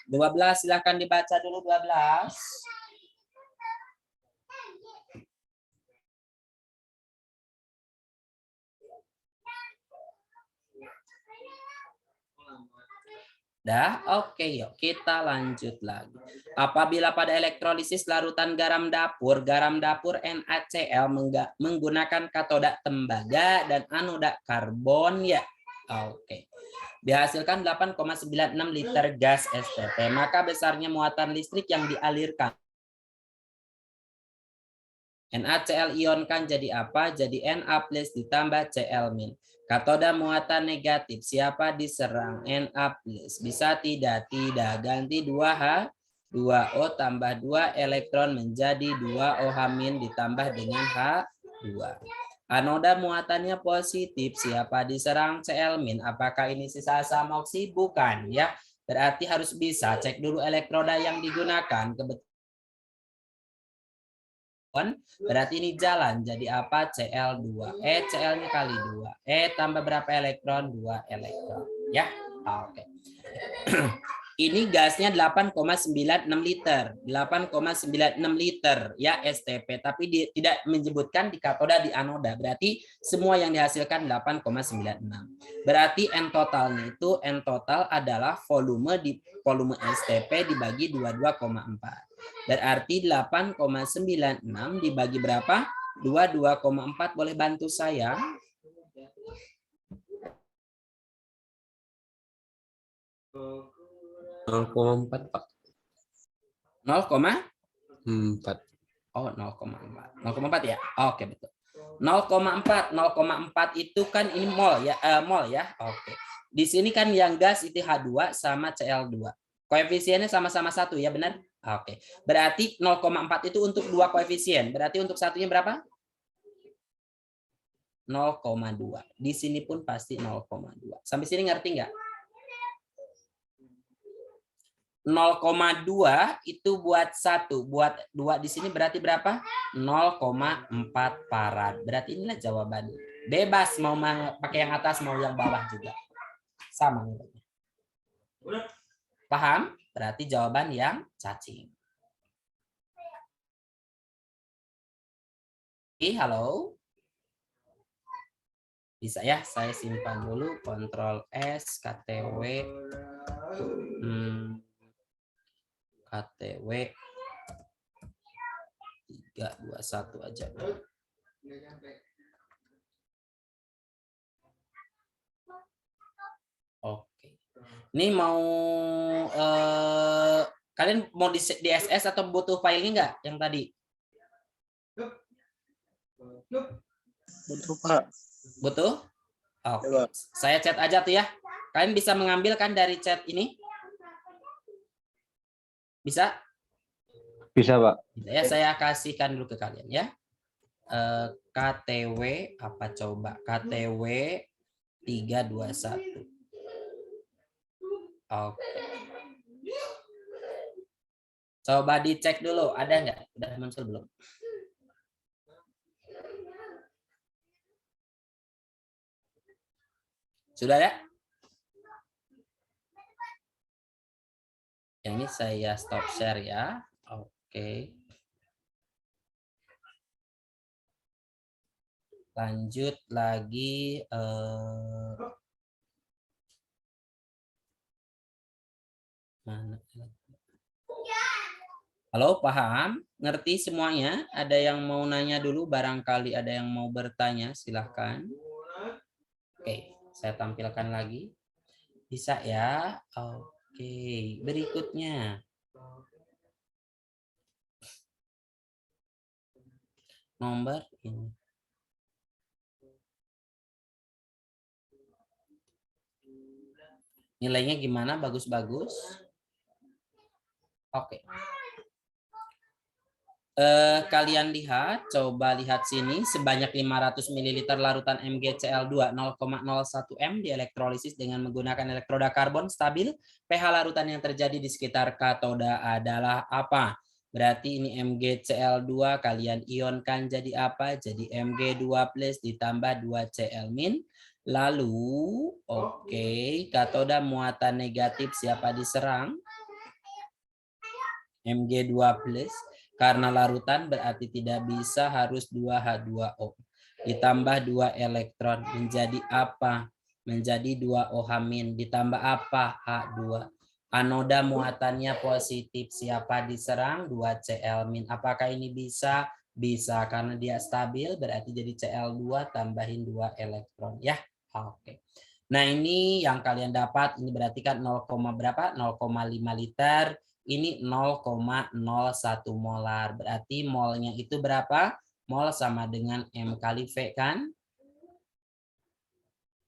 12 silahkan dibaca dulu 12. Dah, oke, yuk kita lanjut lagi. Apabila pada elektrolisis larutan garam dapur NaCl menggunakan katoda tembaga dan anoda karbon ya. Oke. Dihasilkan 8,96 liter gas STP, maka besarnya muatan listrik yang dialirkan. NaCl ionkan jadi apa? Jadi Na+ ditambah Cl-. Katoda muatan negatif, siapa diserang? Na+. Bisa tidak? Tidak. Ganti 2H, 2O tambah 2 elektron menjadi 2OH- ditambah dengan H2. Anoda muatannya positif, siapa diserang? Cl-. Apakah ini sisa sama oksi? Bukan ya. Berarti harus bisa cek dulu elektroda yang digunakan. Berarti ini jalan, jadi apa? Cl2. Cl-nya kali 2. Tambah berapa elektron? 2 elektron. Ya, oke. Ini gasnya 8,96 liter. 8,96 liter ya STP. Tapi tidak menyebutkan di katoda di anoda. Berarti semua yang dihasilkan 8,96. Berarti N totalnya itu, N total adalah volume STP dibagi 22,4. Berarti 8,96 dibagi berapa? 22,4. Boleh bantu saya? 0,4 Pak. 0,4. 4. Oh, 0,4. 0,4 ya? Oke, betul. 0,4. 0,4 itu kan ini mol ya, mol ya. Oke. Di sini kan yang gas itu H2 sama Cl2. Koefisiennya sama-sama 1 ya, benar? Oke. Berarti 0,4 itu untuk 2 koefisien. Berarti untuk satunya berapa? 0,2. Di sini pun pasti 0,2. Sampai sini ngerti nggak? 0,2 itu buat 1, buat 2 di sini berarti berapa? 0,4 farad. Berarti inilah jawabannya. Bebas mau pakai yang atas mau yang bawah juga. Sama nilainya. Paham? Berarti jawaban yang cacing. Oke, halo. Bisa ya, saya simpan dulu. Ctrl S, KTW. KTW 321 aja. Oke. Ini mau kalian mau di SS atau butuh filenya enggak yang tadi? Betul, Pak. Butuh? Oke. Saya chat aja tuh ya. Kalian bisa mengambil kan dari chat ini? Bisa? Bisa, Pak. Ya, saya kasihkan dulu ke kalian ya. KTW apa coba? KTW 321. Oke. Coba dicek dulu, ada nggak? Udah muncul belum? Sudah ya? Yang ini saya stop share ya. Oke. Lanjut lagi. Mana? Halo, paham? Ngerti semuanya? Ada yang mau nanya dulu? Barangkali ada yang mau bertanya, silahkan. Oke, saya tampilkan lagi. Bisa ya? Oke, berikutnya. Nomor ini. Nilainya gimana? Bagus-bagus? Oke. Kalian lihat, coba lihat sini, sebanyak 500 ml larutan MgCl2 0,01 m dielektrolisis dengan menggunakan elektroda karbon stabil. pH larutan yang terjadi di sekitar katoda adalah apa? Berarti ini MgCl2 kalian ionkan jadi apa? Jadi Mg2+ ditambah 2Cl-. Lalu, oke, katoda muatan negatif siapa diserang? Mg2+. Karena larutan berarti tidak bisa, harus 2H2O. Ditambah 2 elektron menjadi apa? menjadi 2OH- ditambah apa? H2. Anoda muatannya positif. Siapa diserang? 2Cl-. Apakah ini bisa? Bisa, karena dia stabil berarti jadi Cl2 tambahin 2 elektron ya. Oke. Nah, ini yang kalian dapat, ini berarti kan 0, berapa? 0,5 liter. Ini 0,01 molar. Berarti molnya itu berapa? Mol sama dengan M kali V kan?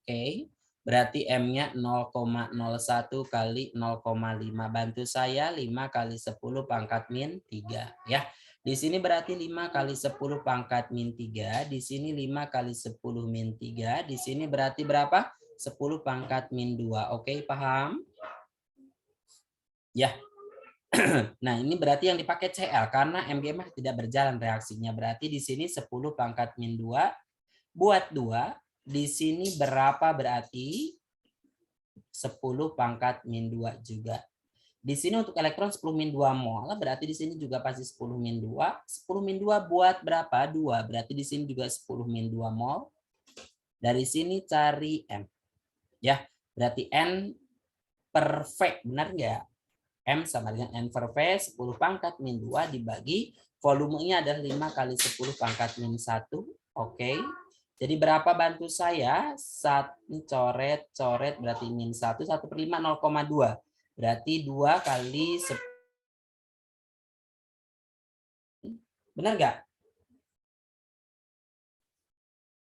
Oke. Berarti M-nya 0,01 kali 0,5. Bantu saya 5 kali 10 pangkat min 3 ya. Di sini berarti 5 kali 10 pangkat min 3. Di sini 5 kali 10 min 3. Di sini berarti berapa? 10 pangkat min 2. Oke, paham? Ya. Nah, ini berarti yang dipakai Cl karena MgMH tidak berjalan reaksinya. Berarti di sini 10 pangkat min 2 buat 2. Di sini berapa berarti? 10 pangkat min 2 juga. Di sini untuk elektron 10 min 2 mol, berarti di sini juga pasti 10 min 2. 10 min 2 buat berapa? 2. Berarti di sini juga 10 min 2 mol. Dari sini cari M. Ya, berarti N per V, benar nggak? M sama dengan N per V, 10 pangkat min 2 dibagi, volumenya adalah 5 kali 10 pangkat min 1. Oke. Jadi berapa bantu saya? 1 coret berarti min 1, 1 per 5, 0,2. Berarti 2 kali 10. Benar nggak?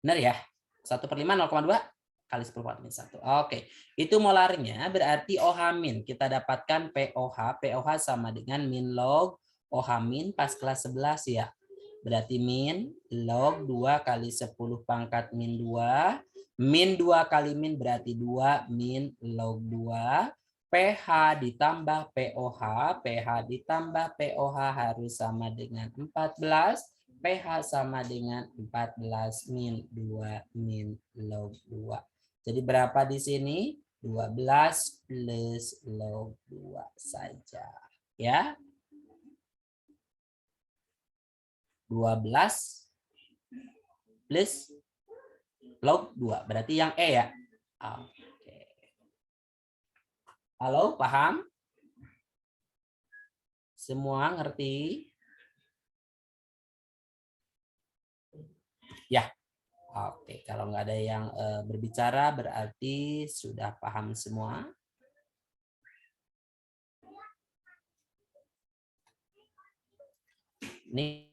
Benar ya? 1 per 5, 0,2 kali 10 pangkat min 1. Oke. Itu molarnya berarti OH-. Kita dapatkan POH. POH sama dengan min log OH- pas kelas 11 ya. Berarti min log 2 kali 10 pangkat min 2. Min 2 kali min berarti 2 min log 2. pH ditambah POH. pH ditambah POH harus sama dengan 14. pH sama dengan 14 min 2 min log 2. Jadi berapa di sini? 12 plus log 2 saja. Ya. 12 plus log 2. Berarti yang E ya. Oke. Halo, paham? Semua ngerti? Ya. Oke, kalau nggak ada yang berbicara berarti sudah paham semua. Ini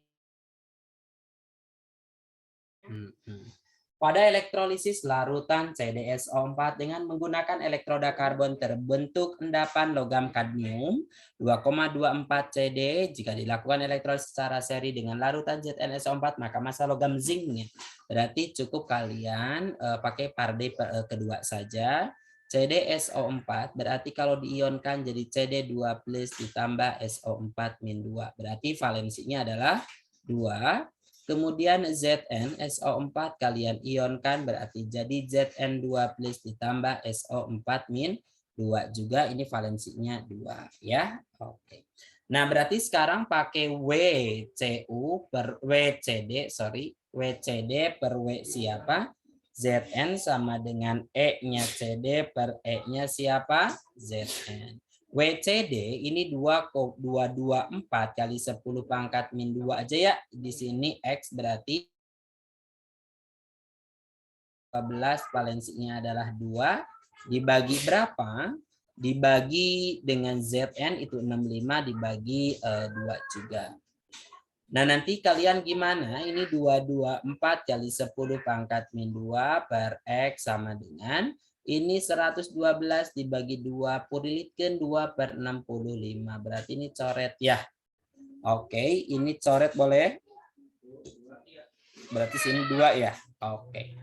pada elektrolisis larutan CdSO4 dengan menggunakan elektroda karbon terbentuk endapan logam kadmium 2,24 Cd. Jika dilakukan elektrolisis secara seri dengan larutan ZnSO4 maka massa logam zinknya. Berarti cukup kalian pakai parde kedua saja. CdSO4 berarti kalau diionkan jadi Cd2 plus ditambah SO4 min 2. Berarti valensinya adalah 2. Kemudian Zn SO4 kalian ionkan berarti jadi Zn2 plus ditambah SO4 min 2 juga, ini valensinya 2 ya. Oke. Nah, berarti sekarang pakai WCU per WCD, WCD per W siapa? Zn sama dengan E-nya CD per E-nya siapa? Zn. WCD ini 224 kali 10 pangkat min 2 aja ya. Di sini X berarti 12, valensinya adalah 2. Dibagi berapa? Dibagi dengan Zn itu 65 dibagi 2 juga. Nah, nanti kalian gimana? Ini 224 kali 10 pangkat min 2 per X sama dengan ini 112 dibagi 2 purilitkeun 2 per 65. Berarti ini coret ya. Oke, ini coret boleh? Berarti sini 2 ya. Oke.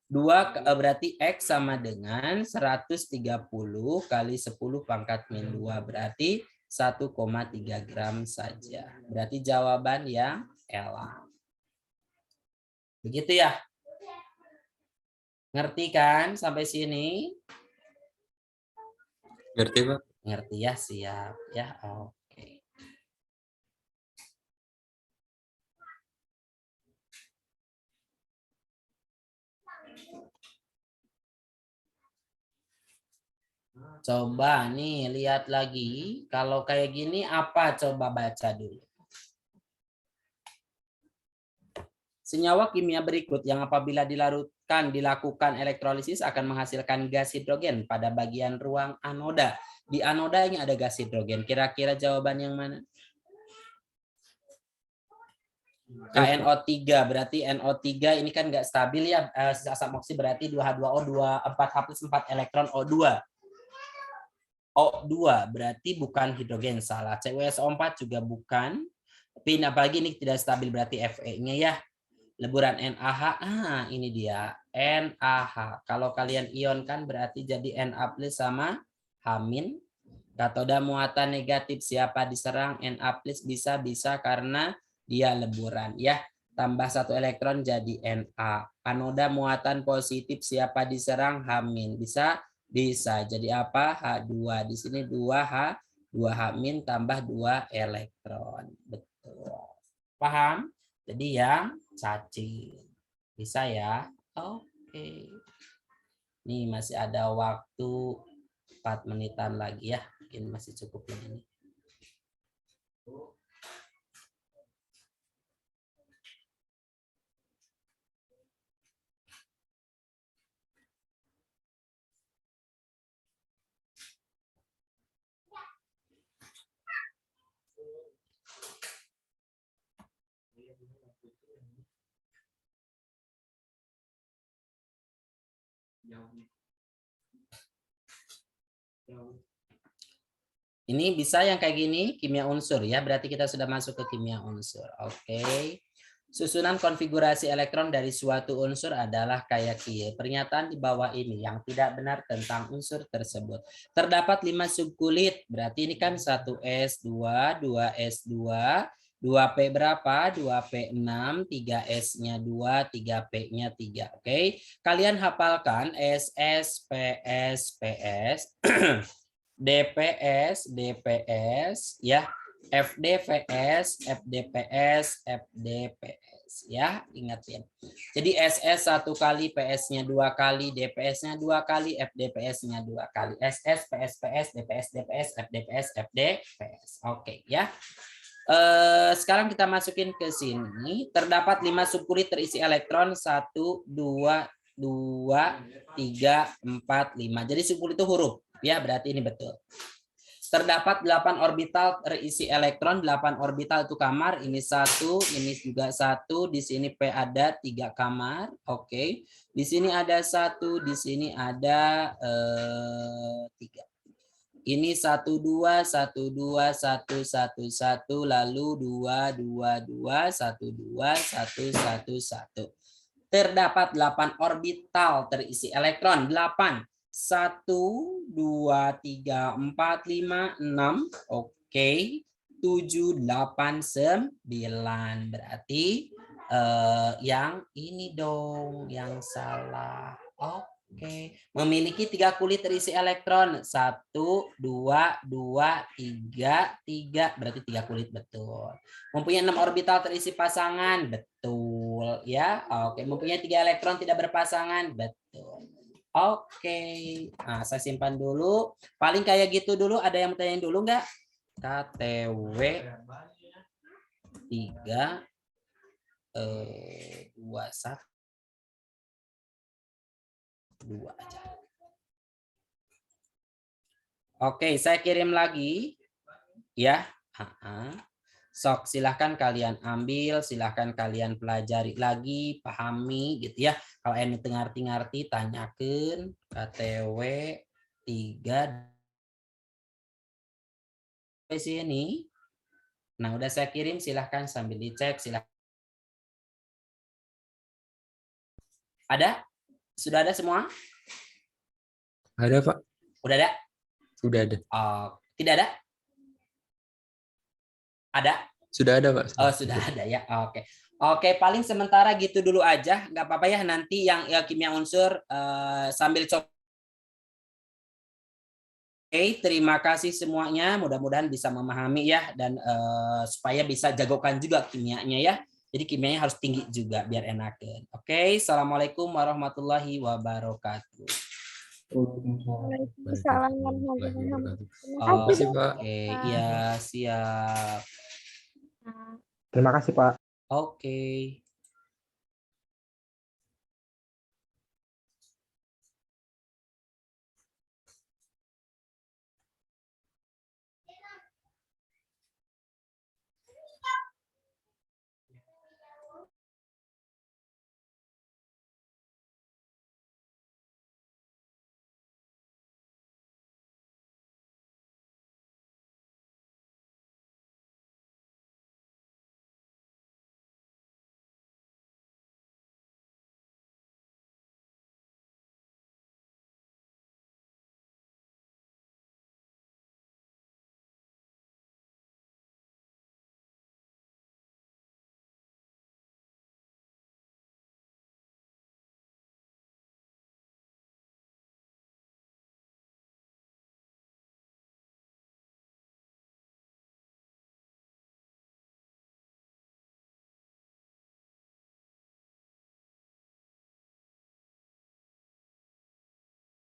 2 berarti X sama dengan 130 kali 10 pangkat min 2. Berarti 1,3 gram saja. Berarti jawaban yang L. Begitu ya? Ngerti kan sampai sini? Ngerti, Pak? Ngerti ya, siap ya. Oke. Coba nih lihat lagi. Kalau kayak gini apa? Coba baca dulu. Senyawa kimia berikut yang apabila dilakukan elektrolisis akan menghasilkan gas hidrogen pada bagian ruang anoda. Di anodanya ada gas hidrogen. Kira-kira jawaban yang mana? KNO3, berarti NO3 ini kan nggak stabil ya, sisa asam oksi berarti 2H2O 4H+4 elektron O2. O2 berarti bukan hidrogen, salah. CuSO4 juga bukan. Tapi apalagi ini tidak stabil berarti Fe-nya ya. Leburan NaH, ini dia NaH. Kalau kalian ionkan berarti jadi Na+ sama H-. Katoda muatan negatif siapa diserang? Na+ bisa karena dia leburan ya. Tambah 1 elektron jadi Na. Anoda muatan positif siapa diserang? H-. Bisa. Jadi apa? H2. Di sini 2H, 2H- tambah 2 elektron. Betul. Paham? Jadi yang cacing. Bisa ya? Oke. Nih masih ada waktu 4 menitan lagi ya. Mungkin masih cukup ini. Ini bisa yang kayak gini, kimia unsur ya. Berarti kita sudah masuk ke kimia unsur. Oke. Susunan konfigurasi elektron dari suatu unsur adalah kayak gini. Pernyataan di bawah ini yang tidak benar tentang unsur tersebut. Terdapat 5 subkulit. Berarti ini kan 1s2, 2s2, 2p berapa? 2p6, 3s-nya 2, 3p-nya 3. Oke. Kalian hafalkan SS, PS, PS. DPS, DPS, ya, FDVS, FDPS, FDPS, ya, ingatin. Jadi SS 1 kali, PS-nya 2 kali, DPS-nya 2 kali, FDPS-nya 2 kali. SS, PS, PS, DPS, DPS, FDPS, FDPS. Oke, ya. Sekarang kita masukin ke sini. Terdapat 5 subkulit terisi elektron 1, 2, 3, 4, 5. Jadi subkulit itu huruf. Ya, berarti ini betul. Terdapat 8 orbital terisi elektron, 8 orbital itu kamar, ini 1, ini juga 1, di sini P ada 3 kamar. Oke. Di sini ada 1, di sini ada 3. Ini 1, 2, 1, 2, 1, 1, 1, lalu 2, 2, 2, 1, 2, 1, 1, 1. Terdapat 8 orbital terisi elektron, 8. 1, 2, 3, 4, 5, 6. Oke. 7, 8, 9. Berarti yang ini dong yang salah. Oke. Memiliki 3 kulit terisi elektron. 1, 2, 2, 3, 3. Berarti 3 kulit betul. Mempunyai 6 orbital terisi pasangan. Betul. Ya. Oke. Mempunyai 3 elektron tidak berpasangan. Betul. Oke, nah saya simpan dulu. Paling kayak gitu dulu. Ada yang bertanya dulu nggak? KTW 3 2 1 2 aja. Oke, saya kirim lagi ya. Sok silahkan kalian ambil, silahkan kalian pelajari lagi, pahami gitu ya. Kalau ini ngerti-ngerti tanyakan KTW 3 sini. Nah, udah saya kirim, silahkan sambil dicek, silahkan. Ada? Sudah ada semua? Ada, Pak. Udah ada? Sudah ada. Tidak ada? Ada? Sudah ada, Pak. Oh, sudah ada ya. Oke. Oke, paling sementara gitu dulu aja. Nggak apa-apa ya, nanti yang ya, kimia unsur sambil coba. Oke, terima kasih semuanya. Mudah-mudahan bisa memahami ya, dan supaya bisa jagokan juga kimianya ya. Jadi kimianya harus tinggi juga biar enakan. Oke, assalamualaikum warahmatullahi wabarakatuh. Waalaikumsalam warahmatullahi wabarakatuh. Terima Oh, kasih, Pak. Dok. Oke, iya siap. Terima kasih, Pak. Oke.